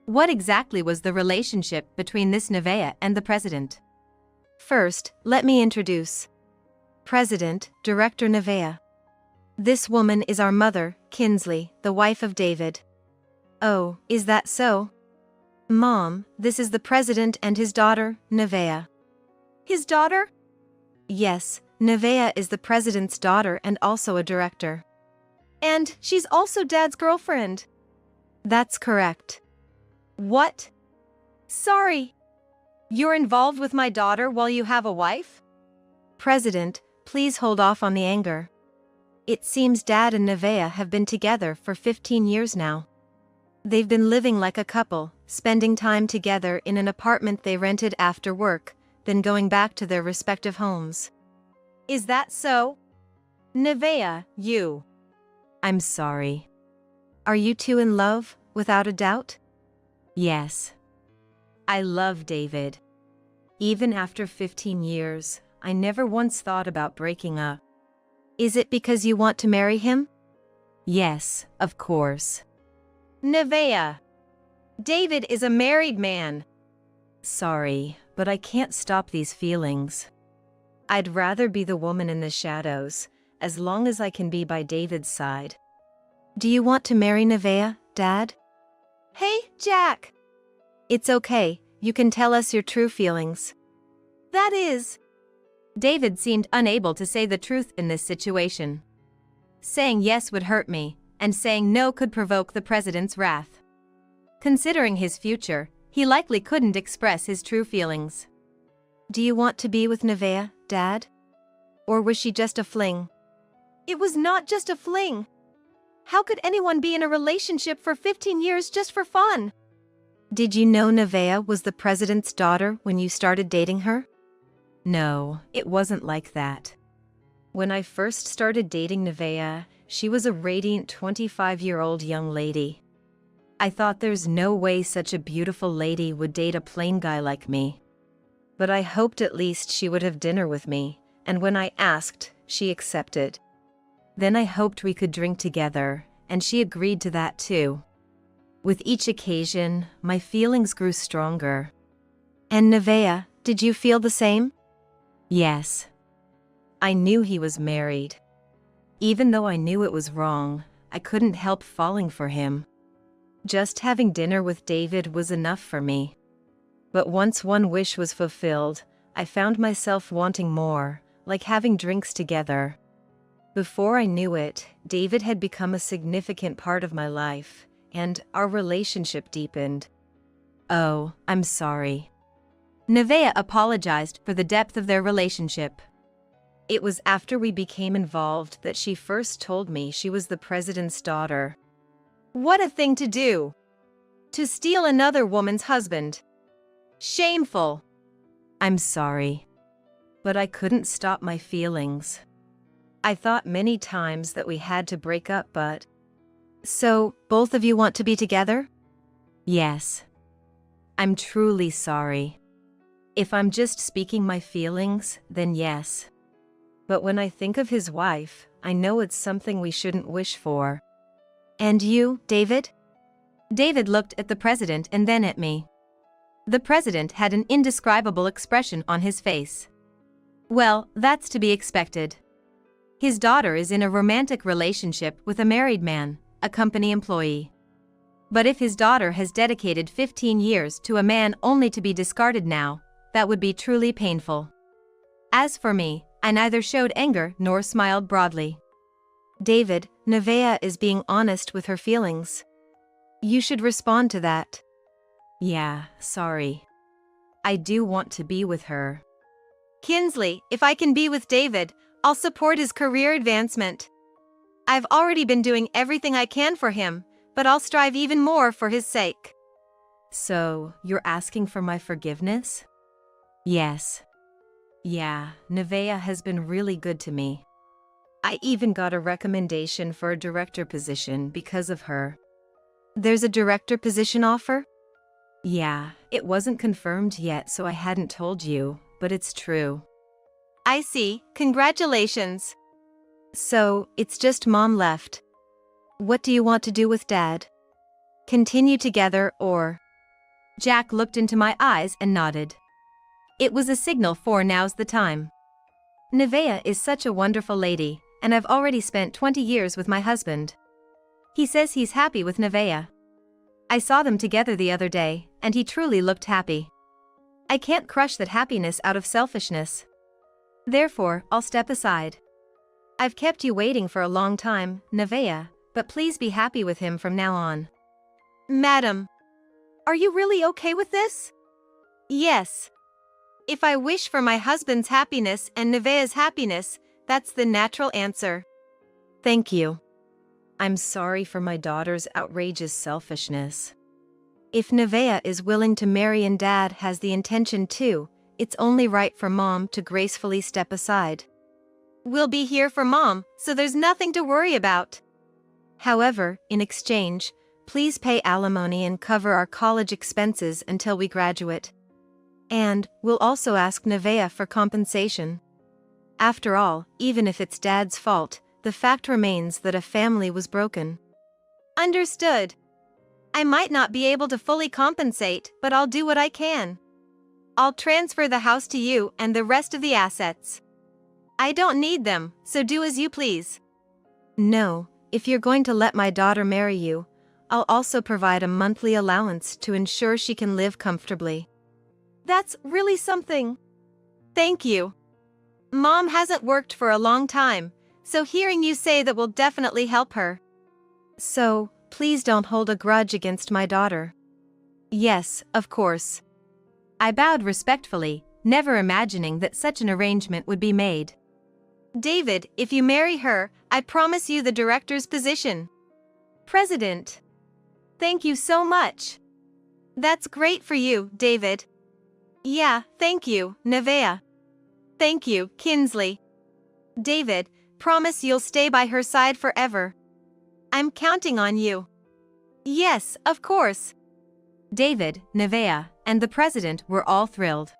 What exactly was the relationship between this Nevaeh and the president? First, let me introduce. President, Director Nevaeh. This woman is our mother, Kinsley, the wife of David. Oh, is that so? Mom, this is the president and his daughter, Nevaeh. His daughter? Yes, Nevaeh is the president's daughter and also a director. And she's also Dad's girlfriend. That's correct. What? Sorry. You're involved with my daughter while you have a wife? President, please hold off on the anger. It seems Dad and Nevaeh have been together for 15 years now. They've been living like a couple, spending time together in an apartment they rented after work, then going back to their respective homes. Is that so? Nevaeh, you. I'm sorry. Are you two in love, without a doubt? Yes. I love David. Even after 15 years, I never once thought about breaking up. Is it because you want to marry him? Yes, of course. Nevaeh. David is a married man. Sorry, but I can't stop these feelings. I'd rather be the woman in the shadows, as long as I can be by David's side. Do you want to marry Nevaeh, Dad? Hey, Jack. It's okay, you can tell us your true feelings. That is. David seemed unable to say the truth in this situation. Saying yes would hurt me, and saying no could provoke the president's wrath. Considering his future, he likely couldn't express his true feelings. Do you want to be with Nevaeh, Dad? Or was she just a fling? It was not just a fling. How could anyone be in a relationship for 15 years just for fun? Did you know Nevaeh was the president's daughter when you started dating her? No, it wasn't like that. When I first started dating Nevaeh, she was a radiant 25-year-old young lady. I thought there's no way such a beautiful lady would date a plain guy like me. But I hoped at least she would have dinner with me, and when I asked, she accepted. Then I hoped we could drink together, and she agreed to that too. With each occasion, my feelings grew stronger. And Nevaeh, did you feel the same? Yes. I knew he was married. Even though I knew it was wrong, I couldn't help falling for him. Just having dinner with David was enough for me. But once one wish was fulfilled, I found myself wanting more, like having drinks together. Before I knew it, David had become a significant part of my life, and our relationship deepened. Oh, I'm sorry. Nevaeh apologized for the depth of their relationship. It was after we became involved that she first told me she was the president's daughter. What a thing to do! To steal another woman's husband. Shameful. I'm sorry. But I couldn't stop my feelings. I thought many times that we had to break up, but... So, both of you want to be together? Yes. I'm truly sorry. If I'm just speaking my feelings, then yes. But when I think of his wife, I know it's something we shouldn't wish for. And you, David? David looked at the president and then at me. The president had an indescribable expression on his face. Well, that's to be expected. His daughter is in a romantic relationship with a married man, a company employee. But if his daughter has dedicated 15 years to a man only to be discarded now, that would be truly painful. As for me, I neither showed anger nor smiled broadly. David, Nevaeh is being honest with her feelings. You should respond to that. Yeah, sorry. I do want to be with her. Kinsley, if I can be with David, I'll support his career advancement. I've already been doing everything I can for him, but I'll strive even more for his sake. So, you're asking for my forgiveness? Yes. Yeah, Nevaeh has been really good to me. I even got a recommendation for a director position because of her. There's a director position offer? Yeah, it wasn't confirmed yet, so I hadn't told you, but it's true. I see. Congratulations. So, it's just Mom left. What do you want to do with Dad? Continue together or... Jack looked into my eyes and nodded. It was a signal for now's the time. Nevaeh is such a wonderful lady, and I've already spent 20 years with my husband. He says he's happy with Nevaeh. I saw them together the other day, and he truly looked happy. I can't crush that happiness out of selfishness. Therefore, I'll step aside. I've kept you waiting for a long time, Nevaeh, but please be happy with him from now on. Madam, are you really okay with this? Yes. If I wish for my husband's happiness and Nevaeh's happiness, that's the natural answer. Thank you. I'm sorry for my daughter's outrageous selfishness. If Nevaeh is willing to marry and Dad has the intention to, it's only right for Mom to gracefully step aside. We'll be here for Mom, so there's nothing to worry about. However, in exchange, please pay alimony and cover our college expenses until we graduate. And we'll also ask Nevaeh for compensation. After all, even if it's Dad's fault, the fact remains that a family was broken. Understood. I might not be able to fully compensate, but I'll do what I can. I'll transfer the house to you and the rest of the assets. I don't need them, so do as you please. No, if you're going to let my daughter marry you, I'll also provide a monthly allowance to ensure she can live comfortably. That's really something. Thank you. Mom hasn't worked for a long time, so hearing you say that will definitely help her. So, please don't hold a grudge against my daughter. Yes, of course. I bowed respectfully, never imagining that such an arrangement would be made. David, if you marry her, I promise you the director's position. President. Thank you so much. That's great for you, David. Yeah, thank you, Nevaeh. Thank you, Kinsley. David, promise you'll stay by her side forever. I'm counting on you. Yes, of course. David, Nevaeh, and the president were all thrilled.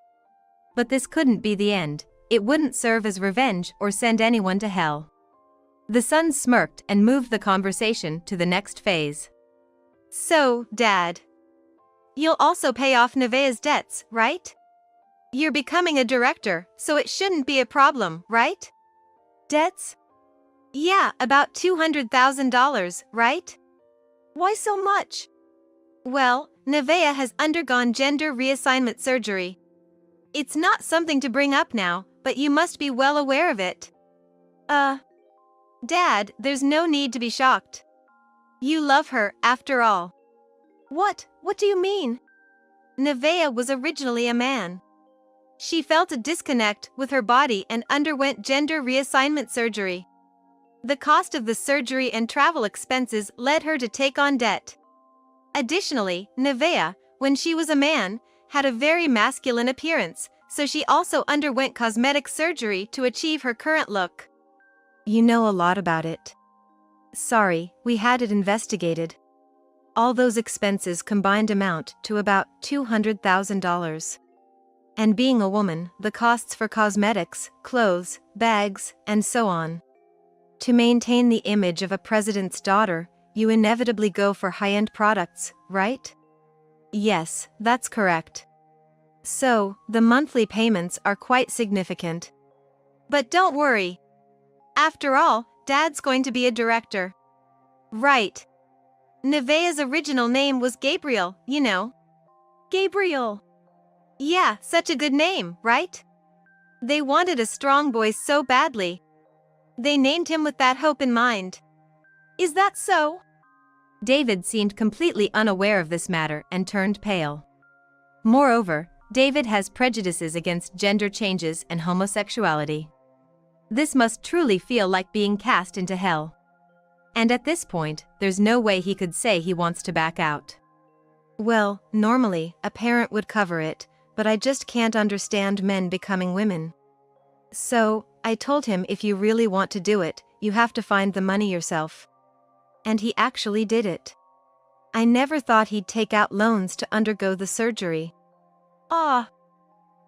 But this couldn't be the end. It wouldn't serve as revenge or send anyone to hell. The son smirked and moved the conversation to the next phase. So, Dad, you'll also pay off Nevaeh's debts, right? You're becoming a director, so it shouldn't be a problem, right? Debts? Yeah, about $200,000, right? Why so much? Well, Nevaeh has undergone gender reassignment surgery. It's not something to bring up now, but you must be well aware of it. Dad, there's no need to be shocked. You love her, after all. What do you mean? Nevaeh was originally a man. She felt a disconnect with her body and underwent gender reassignment surgery. The cost of the surgery and travel expenses led her to take on debt. Additionally, Nevaeh, when she was a man, had a very masculine appearance, so she also underwent cosmetic surgery to achieve her current look. You know a lot about it. Sorry, we had it investigated. All those expenses combined amount to about $200,000. And being a woman, the costs for cosmetics, clothes, bags, and so on. To maintain the image of a president's daughter, you inevitably go for high-end products, right? Yes, that's correct. So, the monthly payments are quite significant. But don't worry. After all, Dad's going to be a director. Right. Nevaeh's original name was Gabriel, you know. Gabriel. Yeah, such a good name, right? They wanted a strong boy so badly. They named him with that hope in mind. Is that so? David seemed completely unaware of this matter and turned pale. Moreover, David has prejudices against gender changes and homosexuality. This must truly feel like being cast into hell. And at this point, there's no way he could say he wants to back out. Well, normally, a parent would cover it, but I just can't understand men becoming women. So, I told him if you really want to do it, you have to find the money yourself. And he actually did it. I never thought he'd take out loans to undergo the surgery. Ah.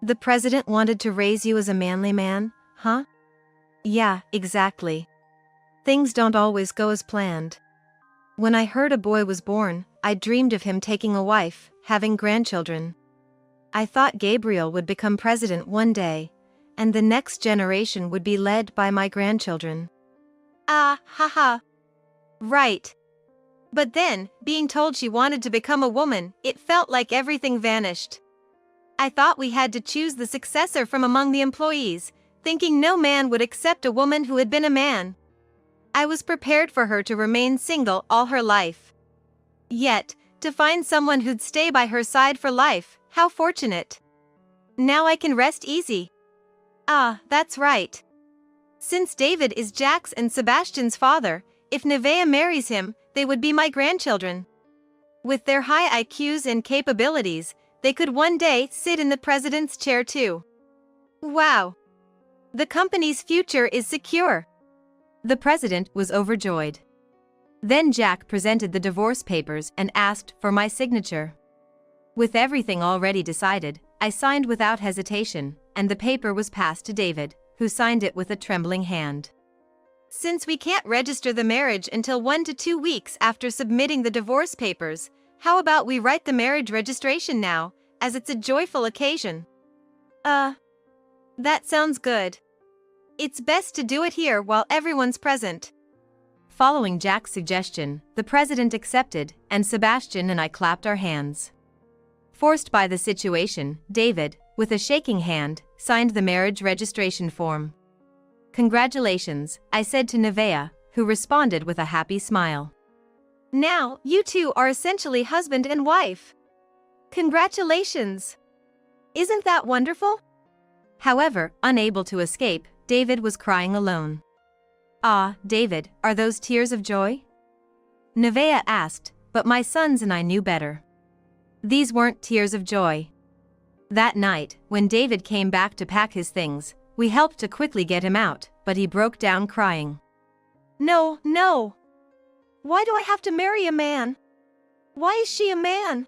The president wanted to raise you as a manly man, huh? Yeah, exactly. Things don't always go as planned. When I heard a boy was born, I dreamed of him taking a wife, having grandchildren. I thought Gabriel would become president one day, and the next generation would be led by my grandchildren. Ah, haha. Right. But then, being told she wanted to become a woman, it felt like everything vanished. I thought we had to choose the successor from among the employees, thinking no man would accept a woman who had been a man. I was prepared for her to remain single all her life. Yet, to find someone who'd stay by her side for life, how fortunate. Now I can rest easy. Ah, that's right. Since David is Jack's and Sebastian's father, if Nevaeh marries him, they would be my grandchildren. With their high IQs and capabilities, they could one day sit in the president's chair too. Wow. The company's future is secure. The president was overjoyed. Then Jack presented the divorce papers and asked for my signature. With everything already decided, I signed without hesitation, and the paper was passed to David, who signed it with a trembling hand. Since we can't register the marriage until 1 to 2 weeks after submitting the divorce papers, how about we write the marriage registration now, as it's a joyful occasion? That sounds good. It's best to do it here while everyone's present. Following Jack's suggestion, the president accepted, and Sebastian and I clapped our hands. Forced by the situation, David, with a shaking hand, signed the marriage registration form. "Congratulations," I said to Nevaeh, who responded with a happy smile. "Now, you two are essentially husband and wife. Congratulations! Isn't that wonderful?" However, unable to escape, David was crying alone. "Ah, David, are those tears of joy?" Nevaeh asked, but my sons and I knew better. These weren't tears of joy. That night, when David came back to pack his things, we helped to quickly get him out, but he broke down crying. No. Why do I have to marry a man? Why is she a man?"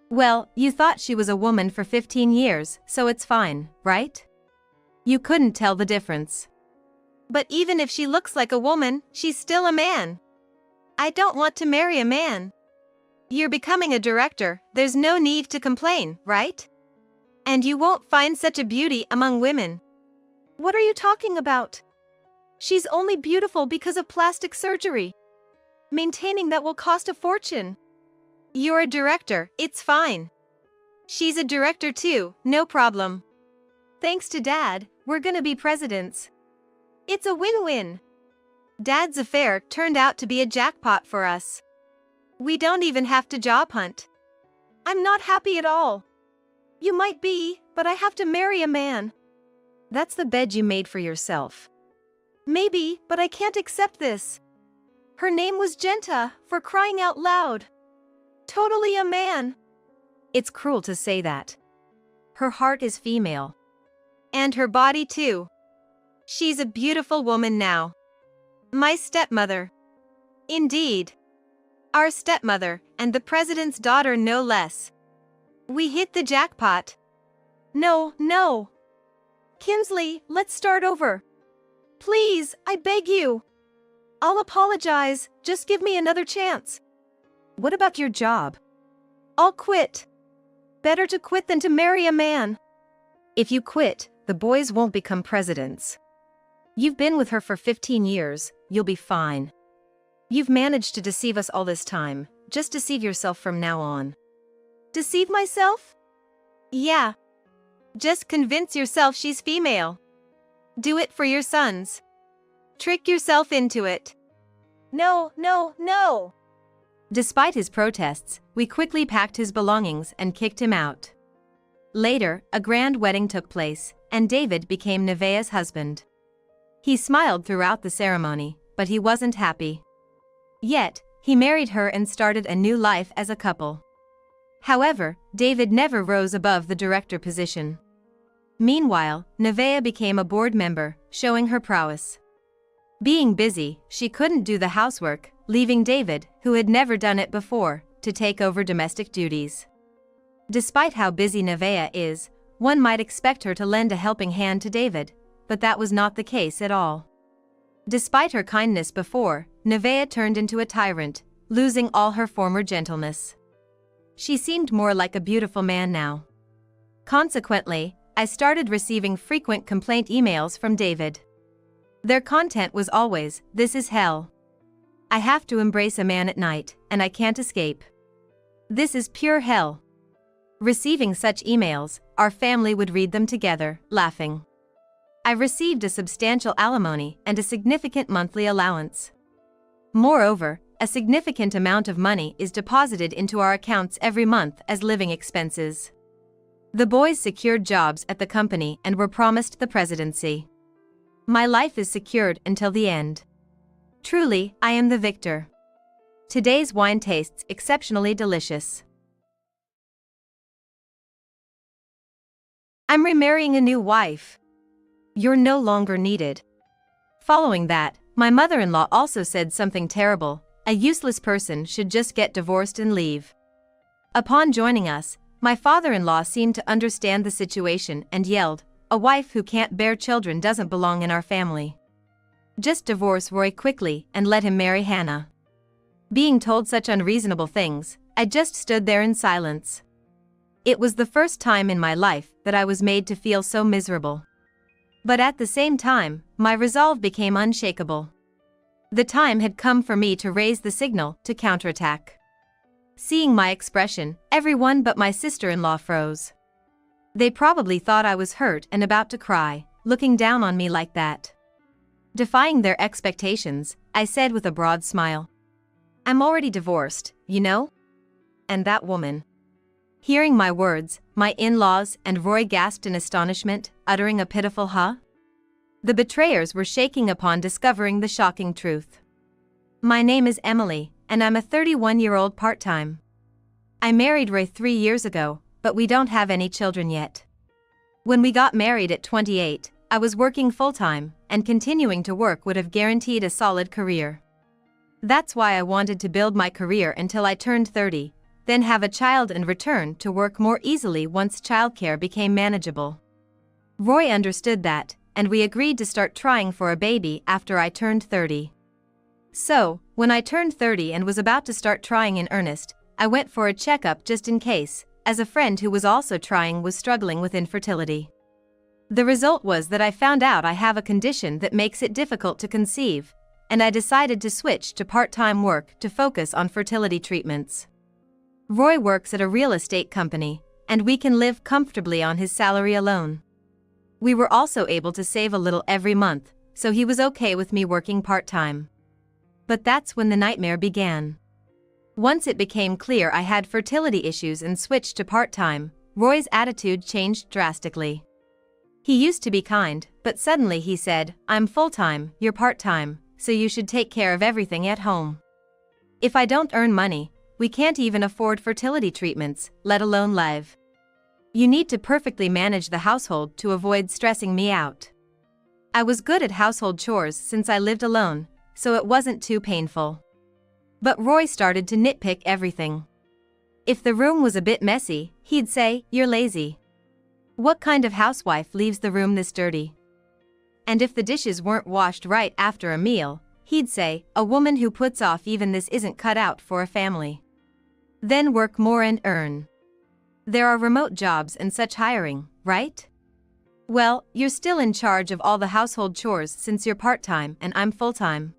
"Well, you thought she was a woman for 15 years, so it's fine, right? You couldn't tell the difference." "But even if she looks like a woman, she's still a man. I don't want to marry a man." "You're becoming a director, there's no need to complain, right? And you won't find such a beauty among women." "What are you talking about? She's only beautiful because of plastic surgery. Maintaining that will cost a fortune." "You're a director, it's fine. She's a director too, no problem. Thanks to Dad, we're gonna be presidents. It's a win-win." Dad's affair turned out to be a jackpot for us. We don't even have to job hunt. "I'm not happy at all." "You might be, but I have to marry a man." "That's the bed you made for yourself." "Maybe, but I can't accept this. Her name was Genta, for crying out loud. Totally a man." "It's cruel to say that. Her heart is female. And her body too. She's a beautiful woman now. My stepmother." "Indeed. Our stepmother, and the president's daughter no less. We hit the jackpot." No. "Kinsley, let's start over. Please, I beg you. I'll apologize, just give me another chance." "What about your job?" "I'll quit. Better to quit than to marry a man." "If you quit, the boys won't become presidents. You've been with her for 15 years, you'll be fine. You've managed to deceive us all this time, just deceive yourself from now on." "Deceive myself?" "Yeah. Just convince yourself she's female. Do it for your sons. Trick yourself into it." No. Despite his protests, we quickly packed his belongings and kicked him out. Later, a grand wedding took place, and David became Nevaeh's husband. He smiled throughout the ceremony, but he wasn't happy. Yet, he married her and started a new life as a couple. However, David never rose above the director position. Meanwhile, Nevaeh became a board member, showing her prowess. Being busy, she couldn't do the housework, leaving David, who had never done it before, to take over domestic duties. Despite how busy Nevaeh is, one might expect her to lend a helping hand to David, but that was not the case at all. Despite her kindness before, Nevaeh turned into a tyrant, losing all her former gentleness. She seemed more like a beautiful man now. Consequently, I started receiving frequent complaint emails from David. Their content was always, "This is hell. I have to embrace a man at night, and I can't escape. This is pure hell." Receiving such emails, our family would read them together, laughing. I received a substantial alimony and a significant monthly allowance. Moreover, a significant amount of money is deposited into our accounts every month as living expenses. The boys secured jobs at the company and were promised the presidency. My life is secured until the end. Truly, I am the victor. Today's wine tastes exceptionally delicious. I'm remarrying a new wife. You're no longer needed. Following that, my mother-in-law also said something terrible: a useless person should just get divorced and leave. Upon joining us, My father-in-law seemed to understand the situation and yelled, "A wife who can't bear children doesn't belong in our family. Just divorce Roy quickly and let him marry Hannah." Being told such unreasonable things, I just stood there in silence. It was the first time in my life that I was made to feel so miserable. But at the same time, my resolve became unshakable. The time had come for me to raise the signal to counterattack. Seeing my expression, everyone but my sister-in-law froze. They probably thought I was hurt and about to cry, looking down on me like that. Defying their expectations, I said with a broad smile, "I'm already divorced, you know? And that woman." Hearing my words, my in-laws and Roy gasped in astonishment, uttering a pitiful "huh?" The betrayers were shaking upon discovering the shocking truth. "My name is Emily, and I'm a 31-year-old part-time. I married Roy 3 years ago, but we don't have any children yet. When we got married at 28, I was working full-time, and continuing to work would have guaranteed a solid career. That's why I wanted to build my career until I turned 30, then have a child and return to work more easily once childcare became manageable." Roy understood that, and we agreed to start trying for a baby after I turned 30. So, when I turned 30 and was about to start trying in earnest, I went for a checkup just in case, as a friend who was also trying was struggling with infertility. The result was that I found out I have a condition that makes it difficult to conceive, and I decided to switch to part-time work to focus on fertility treatments. Roy works at a real estate company, and we can live comfortably on his salary alone. We were also able to save a little every month, so he was okay with me working part-time. But that's when the nightmare began. Once it became clear I had fertility issues and switched to part-time, Roy's attitude changed drastically. He used to be kind, but suddenly he said, "I'm full-time, you're part-time, so you should take care of everything at home. If I don't earn money, we can't even afford fertility treatments, let alone live. You need to perfectly manage the household to avoid stressing me out." I was good at household chores since I lived alone, so it wasn't too painful. But Roy started to nitpick everything. If the room was a bit messy, he'd say, "You're lazy. What kind of housewife leaves the room this dirty?" And if the dishes weren't washed right after a meal, he'd say, "A woman who puts off even this isn't cut out for a family. Then work more and earn. There are remote jobs and such hiring, right? Well, you're still in charge of all the household chores since you're part-time and I'm full-time."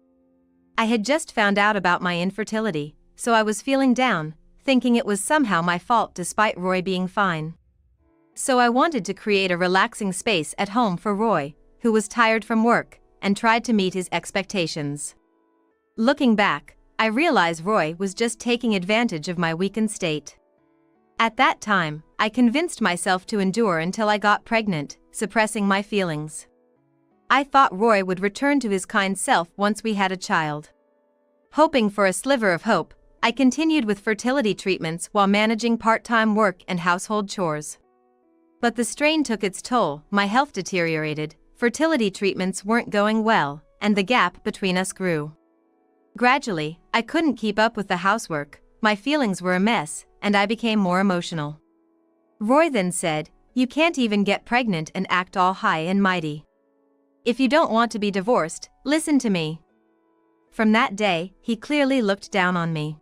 I had just found out about my infertility, so I was feeling down, thinking it was somehow my fault despite Roy being fine. So I wanted to create a relaxing space at home for Roy, who was tired from work, and tried to meet his expectations. Looking back, I realized Roy was just taking advantage of my weakened state. At that time, I convinced myself to endure until I got pregnant, suppressing my feelings. I thought Roy would return to his kind self once we had a child. Hoping for a sliver of hope, I continued with fertility treatments while managing part-time work and household chores. But the strain took its toll, my health deteriorated, fertility treatments weren't going well, and the gap between us grew. Gradually, I couldn't keep up with the housework, my feelings were a mess, and I became more emotional. Roy then said, "You can't even get pregnant and act all high and mighty. If you don't want to be divorced, listen to me." From that day, he clearly looked down on me.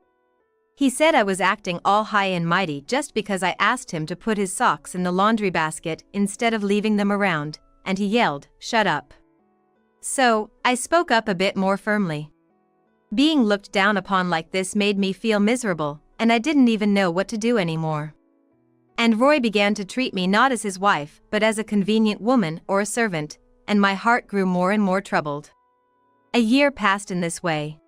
He said I was acting all high and mighty just because I asked him to put his socks in the laundry basket instead of leaving them around, and he yelled, "Shut up." So, I spoke up a bit more firmly. Being looked down upon like this made me feel miserable, and I didn't even know what to do anymore. And Roy began to treat me not as his wife but as a convenient woman or a servant, and my heart grew more and more troubled. A year passed in this way.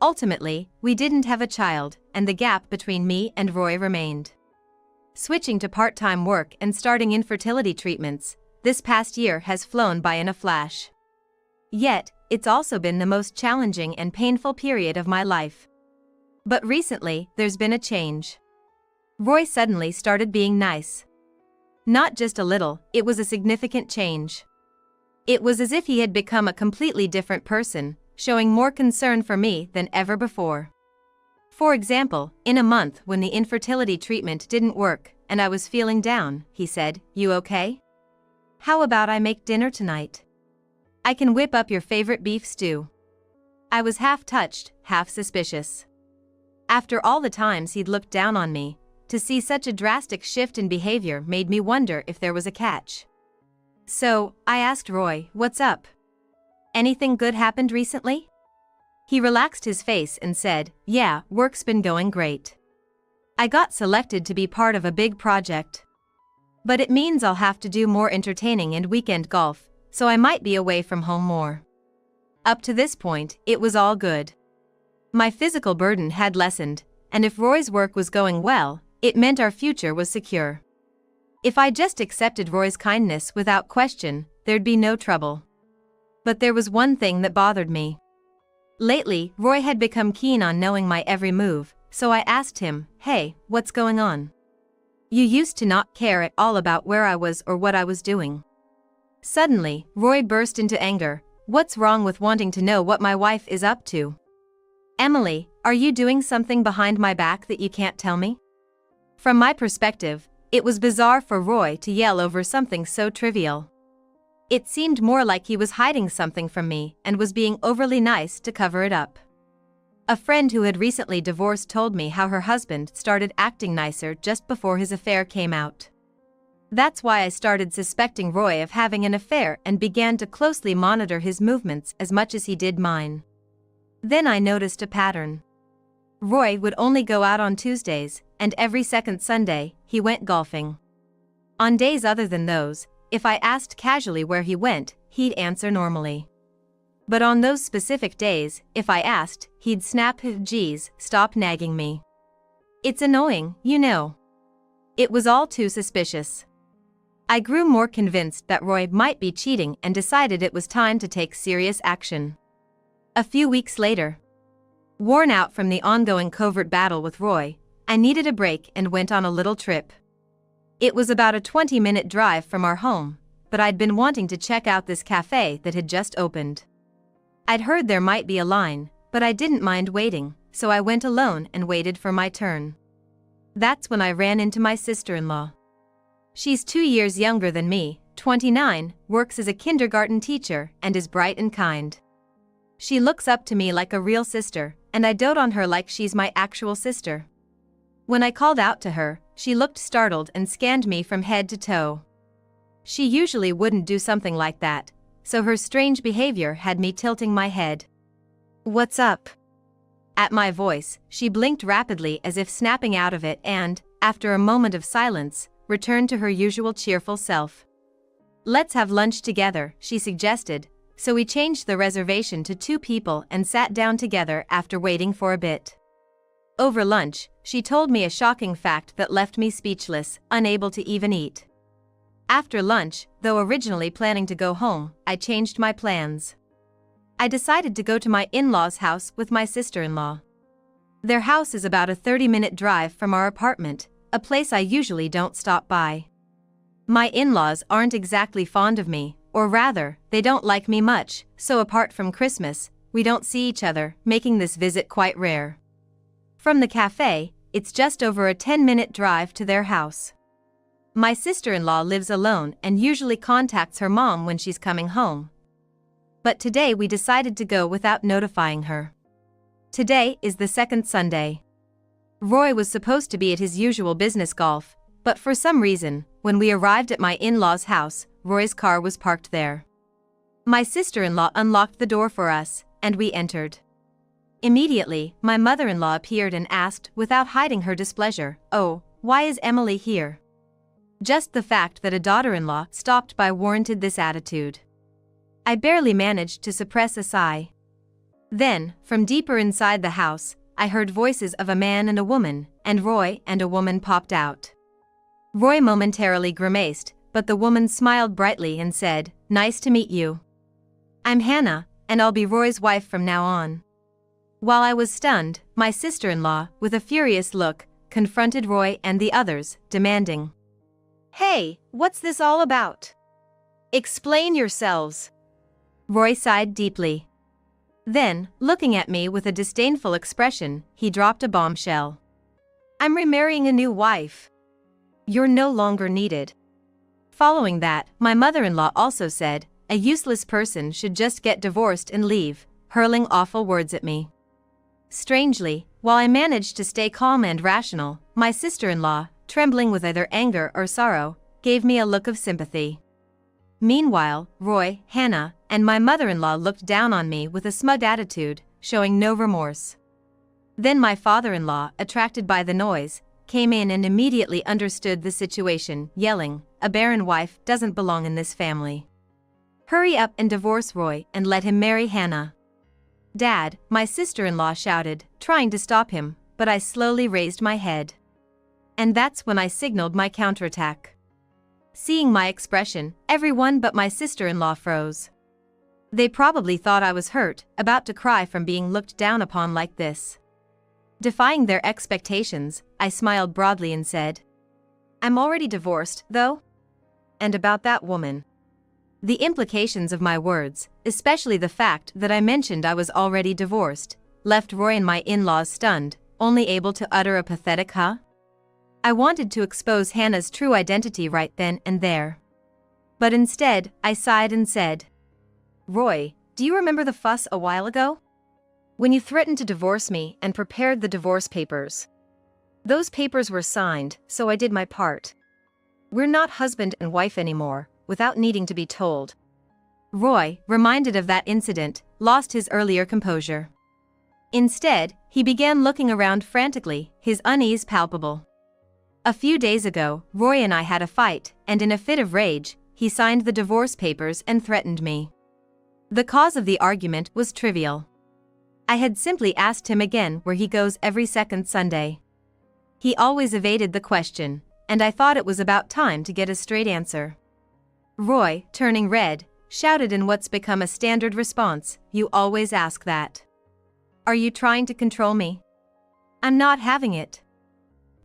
Ultimately, we didn't have a child, and the gap between me and Roy remained. Switching to part-time work and starting infertility treatments, this past year has flown by in a flash. Yet, it's also been the most challenging and painful period of my life. But recently, there's been a change. Roy suddenly started being nice. Not just a little, it was a significant change. It was as if he had become a completely different person, showing more concern for me than ever before. For example, in a month when the infertility treatment didn't work, and I was feeling down, he said, "You okay? How about I make dinner tonight? I can whip up your favorite beef stew." I was half touched, half suspicious. After all the times he'd looked down on me, to see such a drastic shift in behavior made me wonder if there was a catch. So, I asked Roy, "What's up? Anything good happened recently?" He relaxed his face and said, "Yeah, work's been going great. I got selected to be part of a big project. But it means I'll have to do more entertaining and weekend golf, so I might be away from home more." Up to this point, it was all good. My physical burden had lessened, and if Roy's work was going well, it meant our future was secure. If I just accepted Roy's kindness without question, there'd be no trouble. But there was one thing that bothered me. Lately, Roy had become keen on knowing my every move, so I asked him, "Hey, what's going on? You used to not care at all about where I was or what I was doing." Suddenly, Roy burst into anger. "What's wrong with wanting to know what my wife is up to? Emily, are you doing something behind my back that you can't tell me?" From my perspective, it was bizarre for Roy to yell over something so trivial. It seemed more like he was hiding something from me and was being overly nice to cover it up. A friend who had recently divorced told me how her husband started acting nicer just before his affair came out. That's why I started suspecting Roy of having an affair and began to closely monitor his movements as much as he did mine. Then I noticed a pattern. Roy would only go out on Tuesdays, and every second Sunday, he went golfing. On days other than those, if I asked casually where he went, he'd answer normally. But on those specific days, if I asked, he'd snap, "Geez, stop nagging me. It's annoying, you know." It was all too suspicious. I grew more convinced that Roy might be cheating and decided it was time to take serious action. A few weeks later, worn out from the ongoing covert battle with Roy, I needed a break and went on a little trip. It was about a 20-minute drive from our home, but I'd been wanting to check out this cafe that had just opened. I'd heard there might be a line, but I didn't mind waiting, so I went alone and waited for my turn. That's when I ran into my sister-in-law. She's 2 years younger than me, 29, works as a kindergarten teacher, and is bright and kind. She looks up to me like a real sister, and I dote on her like she's my actual sister. When I called out to her, she looked startled and scanned me from head to toe. She usually wouldn't do something like that, so her strange behavior had me tilting my head. "What's up?" At my voice, she blinked rapidly as if snapping out of it and, after a moment of silence, returned to her usual cheerful self. "Let's have lunch together," she suggested, so we changed the reservation to 2 people and sat down together after waiting for a bit. Over lunch, she told me a shocking fact that left me speechless, unable to even eat. After lunch, though originally planning to go home, I changed my plans. I decided to go to my in-laws' house with my sister-in-law. Their house is about a 30-minute drive from our apartment, a place I usually don't stop by. My in-laws aren't exactly fond of me, or rather, they don't like me much, so apart from Christmas, we don't see each other, making this visit quite rare. From the cafe, it's just over a 10-minute drive to their house. My sister-in-law lives alone and usually contacts her mom when she's coming home. But today we decided to go without notifying her. Today is the second Sunday. Roy was supposed to be at his usual business golf, but for some reason, when we arrived at my in-laws' house, Roy's car was parked there. My sister-in-law unlocked the door for us, and we entered. Immediately, my mother-in-law appeared and asked, without hiding her displeasure, "Oh, why is Emily here?" Just the fact that a daughter-in-law stopped by warranted this attitude. I barely managed to suppress a sigh. Then, from deeper inside the house, I heard voices of a man and a woman, and Roy and a woman popped out. Roy momentarily grimaced, but the woman smiled brightly and said, "Nice to meet you. I'm Hannah, and I'll be Roy's wife from now on." While I was stunned, my sister-in-law, with a furious look, confronted Roy and the others, demanding, "Hey, what's this all about? Explain yourselves." Roy sighed deeply. Then, looking at me with a disdainful expression, he dropped a bombshell. "I'm remarrying a new wife." You're no longer needed. Following that, my mother-in-law also said, a useless person should just get divorced and leave, hurling awful words at me. Strangely, while I managed to stay calm and rational, my sister-in-law, trembling with either anger or sorrow, gave me a look of sympathy. Meanwhile, Roy, Hannah, and my mother-in-law looked down on me with a smug attitude, showing no remorse. Then my father-in-law, attracted by the noise, came in and immediately understood the situation, yelling, "A barren wife doesn't belong in this family. Hurry up and divorce Roy and let him marry Hannah." "Dad," my sister-in-law shouted, trying to stop him, but I slowly raised my head. And that's when I signaled my counterattack. Seeing my expression, everyone but my sister-in-law froze. They probably thought I was hurt, about to cry from being looked down upon like this. Defying their expectations, I smiled broadly and said, "I'm already divorced, though. And about that woman." The implications of my words, especially the fact that I mentioned I was already divorced, left Roy and my in-laws stunned, only able to utter a pathetic "huh?" I wanted to expose Hannah's true identity right then and there. But instead, I sighed and said, "Roy, do you remember the fuss a while ago? When you threatened to divorce me and prepared the divorce papers. Those papers were signed, so I did my part. We're not husband and wife anymore, without needing to be told." Roy, reminded of that incident, lost his earlier composure. Instead, he began looking around frantically, his unease palpable. A few days ago, Roy and I had a fight, and in a fit of rage, he signed the divorce papers and threatened me. The cause of the argument was trivial. I had simply asked him again where he goes every second Sunday. He always evaded the question, and I thought it was about time to get a straight answer. Roy, turning red, shouted in what's become a standard response, "You always ask that. Are you trying to control me? I'm not having it."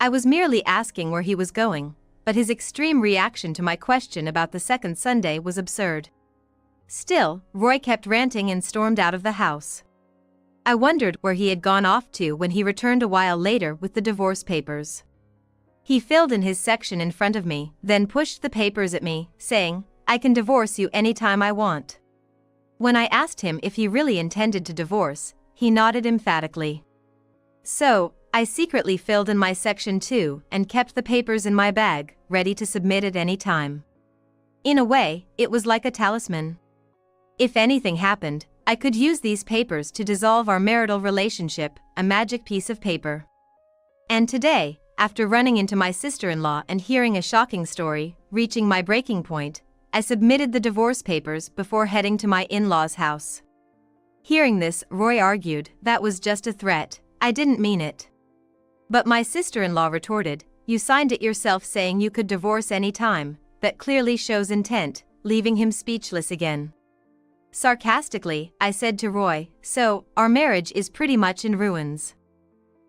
I was merely asking where he was going, but his extreme reaction to my question about the second Sunday was absurd. Still, Roy kept ranting and stormed out of the house. I wondered where he had gone off to when he returned a while later with the divorce papers. He filled in his section in front of me, then pushed the papers at me, saying, "I can divorce you anytime I want." When I asked him if he really intended to divorce, he nodded emphatically. So, I secretly filled in my section too and kept the papers in my bag, ready to submit at any time. In a way, it was like a talisman. If anything happened, I could use these papers to dissolve our marital relationship, a magic piece of paper. And today, after running into my sister-in-law and hearing a shocking story, reaching my breaking point, I submitted the divorce papers before heading to my in-laws' house. Hearing this, Roy argued, "That was just a threat, I didn't mean it." But my sister-in-law retorted, "You signed it yourself saying you could divorce any time, that clearly shows intent," leaving him speechless again. Sarcastically, I said to Roy, "So, our marriage is pretty much in ruins.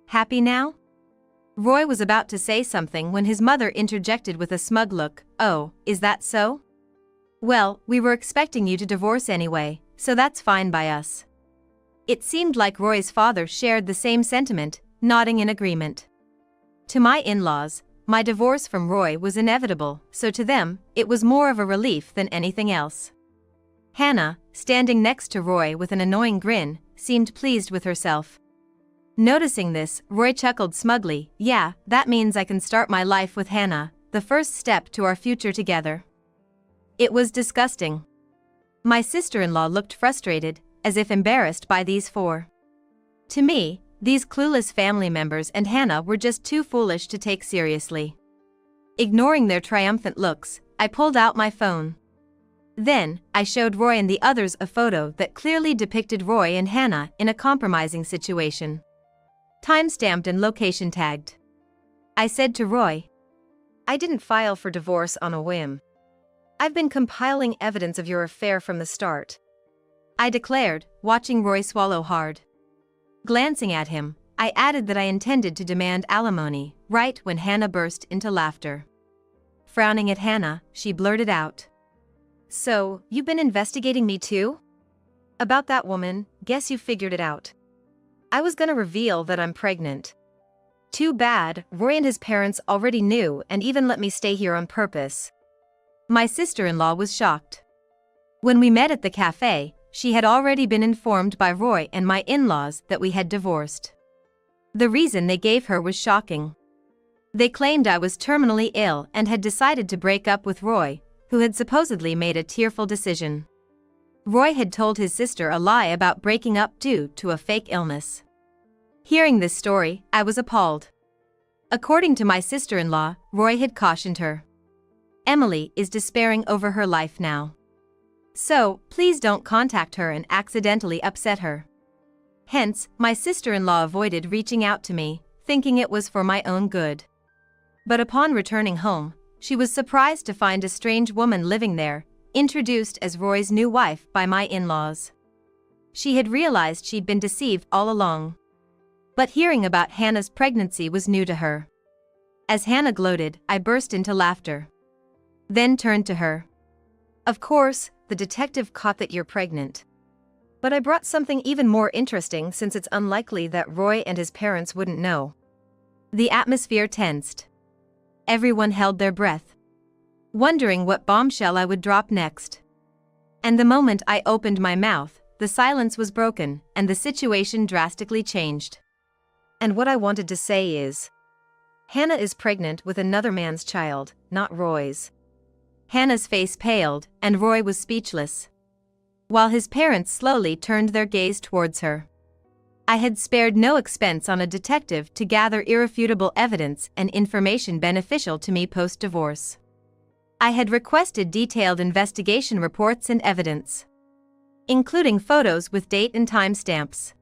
Happy now?" Roy was about to say something when his mother interjected with a smug look, "Oh, is that so? Well, we were expecting you to divorce anyway, so that's fine by us." It seemed like Roy's father shared the same sentiment, nodding in agreement. To my in-laws, my divorce from Roy was inevitable, so to them, it was more of a relief than anything else. Hannah, standing next to Roy with an annoying grin, seemed pleased with herself. Noticing this, Roy chuckled smugly, "Yeah, that means I can start my life with Hannah, the first step to our future together." It was disgusting. My sister-in-law looked frustrated, as if embarrassed by these four. To me, these clueless family members and Hannah were just too foolish to take seriously. Ignoring their triumphant looks, I pulled out my phone. Then, I showed Roy and the others a photo that clearly depicted Roy and Hannah in a compromising situation. Time-stamped and location tagged. I said to Roy, "I didn't file for divorce on a whim. I've been compiling evidence of your affair from the start," I declared, watching Roy swallow hard. Glancing at him, I added that I intended to demand alimony, right when Hannah burst into laughter. Frowning at Hannah, she blurted out, "So, you've been investigating me too? About that woman, guess you figured it out. I was gonna reveal that I'm pregnant." Too bad, Roy and his parents already knew and even let me stay here on purpose. My sister-in-law was shocked. When we met at the cafe, she had already been informed by Roy and my in-laws that we had divorced. The reason they gave her was shocking. They claimed I was terminally ill and had decided to break up with Roy, who had supposedly made a tearful decision. Roy had told his sister a lie about breaking up due to a fake illness. Hearing this story, I was appalled. According to my sister-in-law, Roy had cautioned her. Emily is despairing over her life now. So, please don't contact her and accidentally upset her. Hence, my sister-in-law avoided reaching out to me, thinking it was for my own good. But upon returning home, she was surprised to find a strange woman living there, introduced as Roy's new wife by my in-laws. She had realized she'd been deceived all along. But hearing about Hannah's pregnancy was new to her. As Hannah gloated, I burst into laughter. Then turned to her. Of course, the detective caught that you're pregnant. But I brought something even more interesting since it's unlikely that Roy and his parents wouldn't know. The atmosphere tensed. Everyone held their breath, wondering what bombshell I would drop next. And the moment I opened my mouth, the silence was broken and the situation drastically changed. And what I wanted to say is, Hannah is pregnant with another man's child, not Roy's. Hannah's face paled, and Roy was speechless, while his parents slowly turned their gaze towards her. I had spared no expense on a detective to gather irrefutable evidence and information beneficial to me post-divorce. I had requested detailed investigation reports and evidence, including photos with date and time stamps.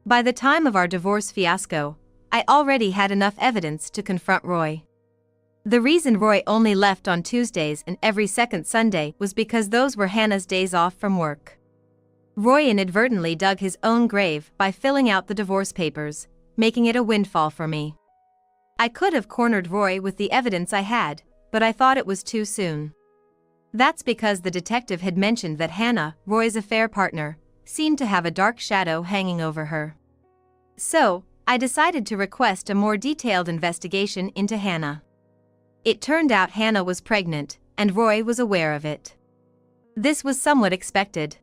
By the time of our divorce fiasco, I already had enough evidence to confront Roy. The reason Roy only left on Tuesdays and every second Sunday was because those were Hannah's days off from work. Roy inadvertently dug his own grave by filling out the divorce papers, making it a windfall for me. I could have cornered Roy with the evidence I had, but I thought it was too soon. That's because the detective had mentioned that Hannah, Roy's affair partner, seemed to have a dark shadow hanging over her. So, I decided to request a more detailed investigation into Hannah. It turned out Hannah was pregnant, and Roy was aware of it. This was somewhat expected.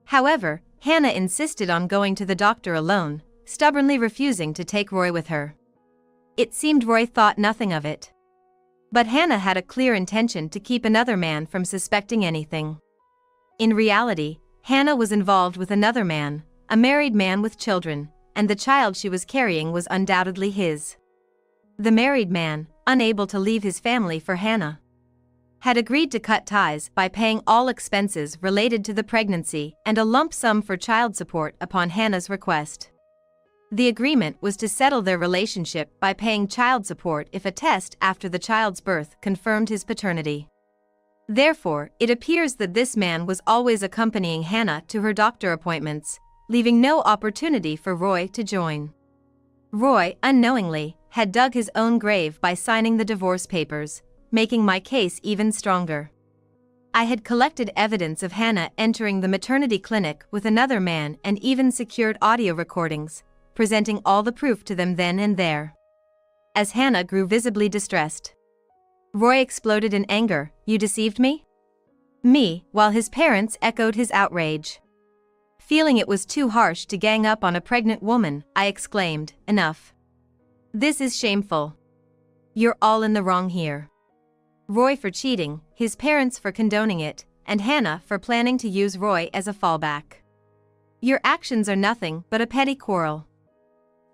However, Hannah insisted on going to the doctor alone, stubbornly refusing to take Roy with her. It seemed Roy thought nothing of it. But Hannah had a clear intention to keep another man from suspecting anything. In reality, Hannah was involved with another man, a married man with children, and the child she was carrying was undoubtedly his. The married man, unable to leave his family for Hannah, had agreed to cut ties by paying all expenses related to the pregnancy and a lump sum for child support upon Hannah's request. The agreement was to settle their relationship by paying child support if a test after the child's birth confirmed his paternity. Therefore, it appears that this man was always accompanying Hannah to her doctor appointments, leaving no opportunity for Roy to join. Roy, unknowingly, had dug his own grave by signing the divorce papers, making my case even stronger. I had collected evidence of Hannah entering the maternity clinic with another man and even secured audio recordings, presenting all the proof to them then and there. As Hannah grew visibly distressed, Roy exploded in anger. "You deceived me?" Me, while his parents echoed his outrage. Feeling it was too harsh to gang up on a pregnant woman, I exclaimed, "Enough. This is shameful. You're all in the wrong here. Roy for cheating, his parents for condoning it, and Hannah for planning to use Roy as a fallback. Your actions are nothing but a petty quarrel."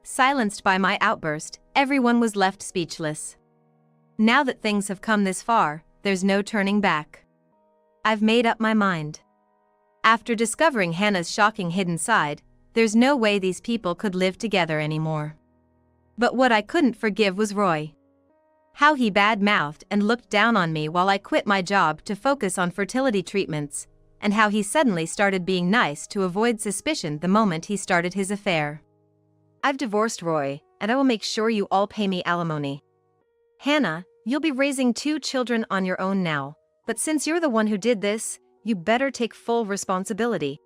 Silenced by my outburst, everyone was left speechless. Now that things have come this far, there's no turning back. I've made up my mind. After discovering Hannah's shocking hidden side, there's no way these people could live together anymore. But what I couldn't forgive was Roy. How he bad-mouthed and looked down on me while I quit my job to focus on fertility treatments, and how he suddenly started being nice to avoid suspicion the moment he started his affair. I've divorced Roy, and I will make sure you all pay me alimony. Hannah, you'll be raising 2 children on your own now, but since you're the one who did this, you better take full responsibility.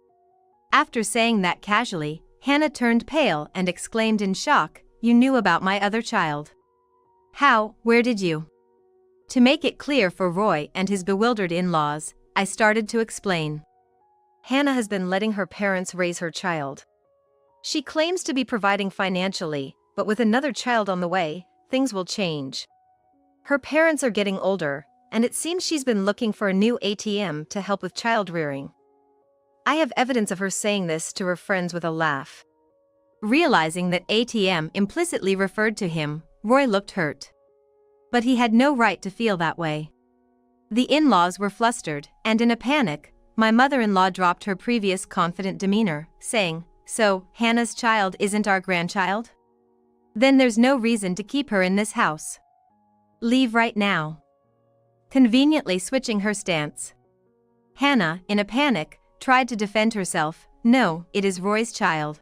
After saying that casually, Hannah turned pale and exclaimed in shock, you knew about my other child. How, where did you? To make it clear for Roy and his bewildered in-laws, I started to explain. Hannah has been letting her parents raise her child. She claims to be providing financially, but with another child on the way, things will change. Her parents are getting older, and it seems she's been looking for a new ATM to help with child rearing. I have evidence of her saying this to her friends with a laugh. Realizing that ATM implicitly referred to him, Roy looked hurt. But he had no right to feel that way. The in-laws were flustered, and in a panic, my mother-in-law dropped her previous confident demeanor, saying, "So, Hannah's child isn't our grandchild? Then there's no reason to keep her in this house. Leave right now." Conveniently switching her stance. Hannah, in a panic, tried to defend herself. "No, it is Roy's child.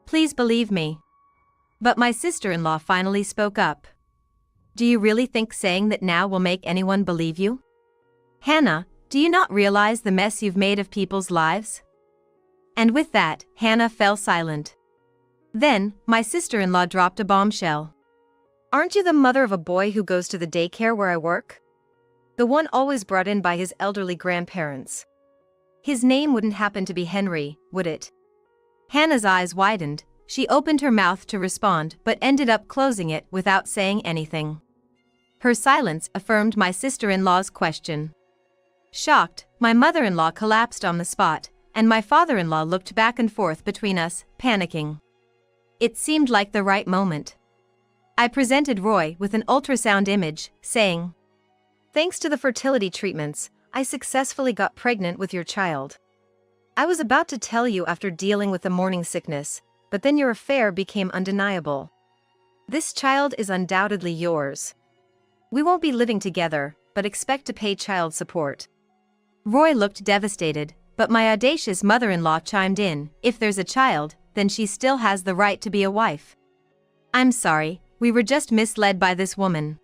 Please believe me." But my sister-in-law finally spoke up. "Do you really think saying that now will make anyone believe you? Hannah, do you not realize the mess you've made of people's lives?" And with that, Hannah fell silent. Then, my sister-in-law dropped a bombshell. "Aren't you the mother of a boy who goes to the daycare where I work? The one always brought in by his elderly grandparents. His name wouldn't happen to be Henry, would it?" Hannah's eyes widened. She opened her mouth to respond but ended up closing it without saying anything. Her silence affirmed my sister-in-law's question. Shocked, my mother-in-law collapsed on the spot, and my father-in-law looked back and forth between us, panicking. It seemed like the right moment. I presented Roy with an ultrasound image, saying, "Thanks to the fertility treatments, I successfully got pregnant with your child. I was about to tell you after dealing with the morning sickness, but then your affair became undeniable. This child is undoubtedly yours. We won't be living together, but expect to pay child support." Roy looked devastated, but my audacious mother-in-law chimed in, "If there's a child, then she still has the right to be a wife. I'm sorry, we were just misled by this woman.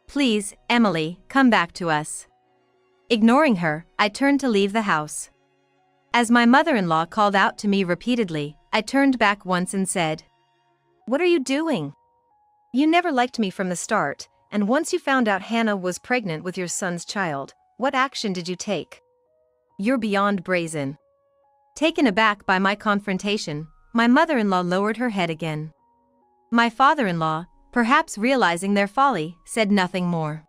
Please, Emily, come back to us." Ignoring her, I turned to leave the house. As my mother-in-law called out to me repeatedly, I turned back once and said, "What are you doing? You never liked me from the start, and once you found out Hannah was pregnant with your son's child, what action did you take? You're beyond brazen." Taken aback by my confrontation, my mother-in-law lowered her head again. My father-in-law, perhaps realizing their folly, said nothing more.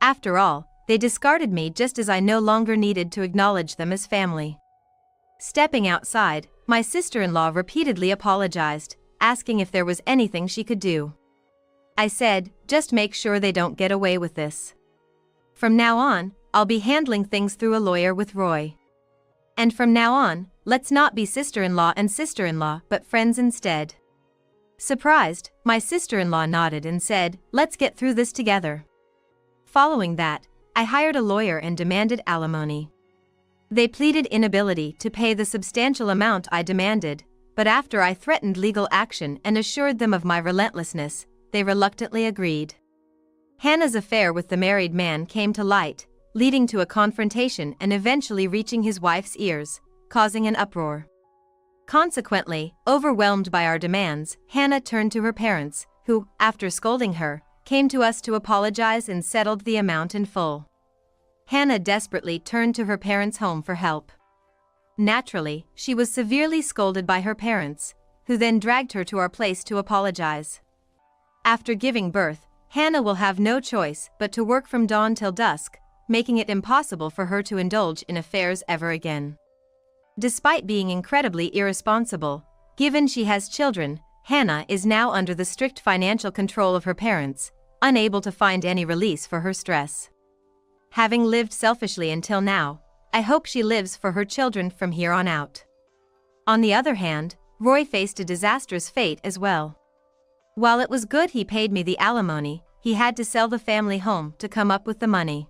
After all, they discarded me just as I no longer needed to acknowledge them as family. Stepping outside, my sister-in-law repeatedly apologized, asking if there was anything she could do. I said, "Just make sure they don't get away with this. From now on, I'll be handling things through a lawyer with Roy. And from now on, let's not be sister-in-law and sister-in-law but friends instead." Surprised, my sister-in-law nodded and said, "Let's get through this together." Following that, I hired a lawyer and demanded alimony. They pleaded inability to pay the substantial amount I demanded, but after I threatened legal action and assured them of my relentlessness, they reluctantly agreed. Hannah's affair with the married man came to light, leading to a confrontation and eventually reaching his wife's ears, causing an uproar. Consequently, overwhelmed by our demands, Hannah turned to her parents, who, after scolding her, came to us to apologize and settled the amount in full. Hannah desperately turned to her parents' home for help. Naturally, she was severely scolded by her parents, who then dragged her to our place to apologize. After giving birth, Hannah will have no choice but to work from dawn till dusk, making it impossible for her to indulge in affairs ever again. Despite being incredibly irresponsible, given she has children, Hannah is now under the strict financial control of her parents, unable to find any release for her stress. Having lived selfishly until now, I hope she lives for her children from here on out. On the other hand, Roy faced a disastrous fate as well. While it was good he paid me the alimony, he had to sell the family home to come up with the money.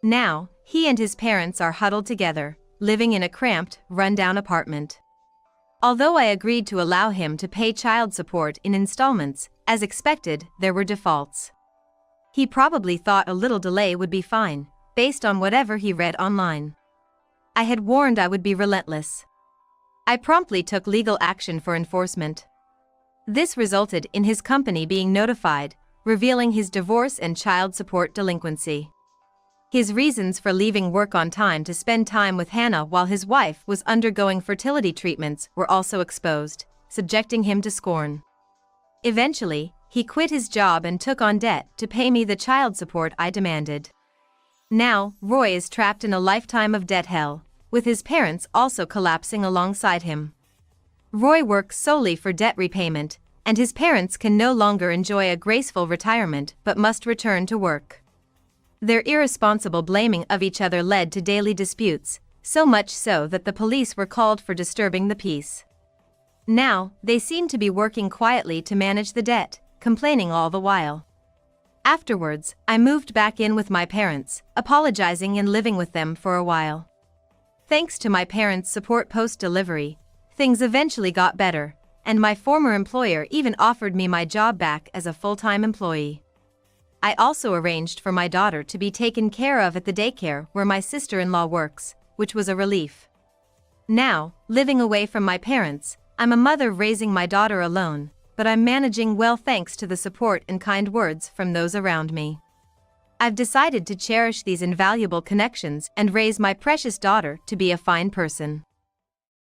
Now, he and his parents are huddled together, living in a cramped, run-down apartment. Although I agreed to allow him to pay child support in installments, as expected, there were defaults. He probably thought a little delay would be fine, based on whatever he read online. I had warned I would be relentless. I promptly took legal action for enforcement. This resulted in his company being notified, revealing his divorce and child support delinquency. His reasons for leaving work on time to spend time with Hannah while his wife was undergoing fertility treatments were also exposed, subjecting him to scorn. Eventually, he quit his job and took on debt to pay me the child support I demanded. Now, Roy is trapped in a lifetime of debt hell, with his parents also collapsing alongside him. Roy works solely for debt repayment, and his parents can no longer enjoy a graceful retirement but must return to work. Their irresponsible blaming of each other led to daily disputes, so much so that the police were called for disturbing the peace. Now, they seem to be working quietly to manage the debt, complaining all the while. Afterwards, I moved back in with my parents, apologizing and living with them for a while. Thanks to my parents' support post-delivery, things eventually got better, and my former employer even offered me my job back as a full-time employee. I also arranged for my daughter to be taken care of at the daycare where my sister-in-law works, which was a relief. Now, living away from my parents, I'm a mother raising my daughter alone, but I'm managing well thanks to the support and kind words from those around me. I've decided to cherish these invaluable connections and raise my precious daughter to be a fine person.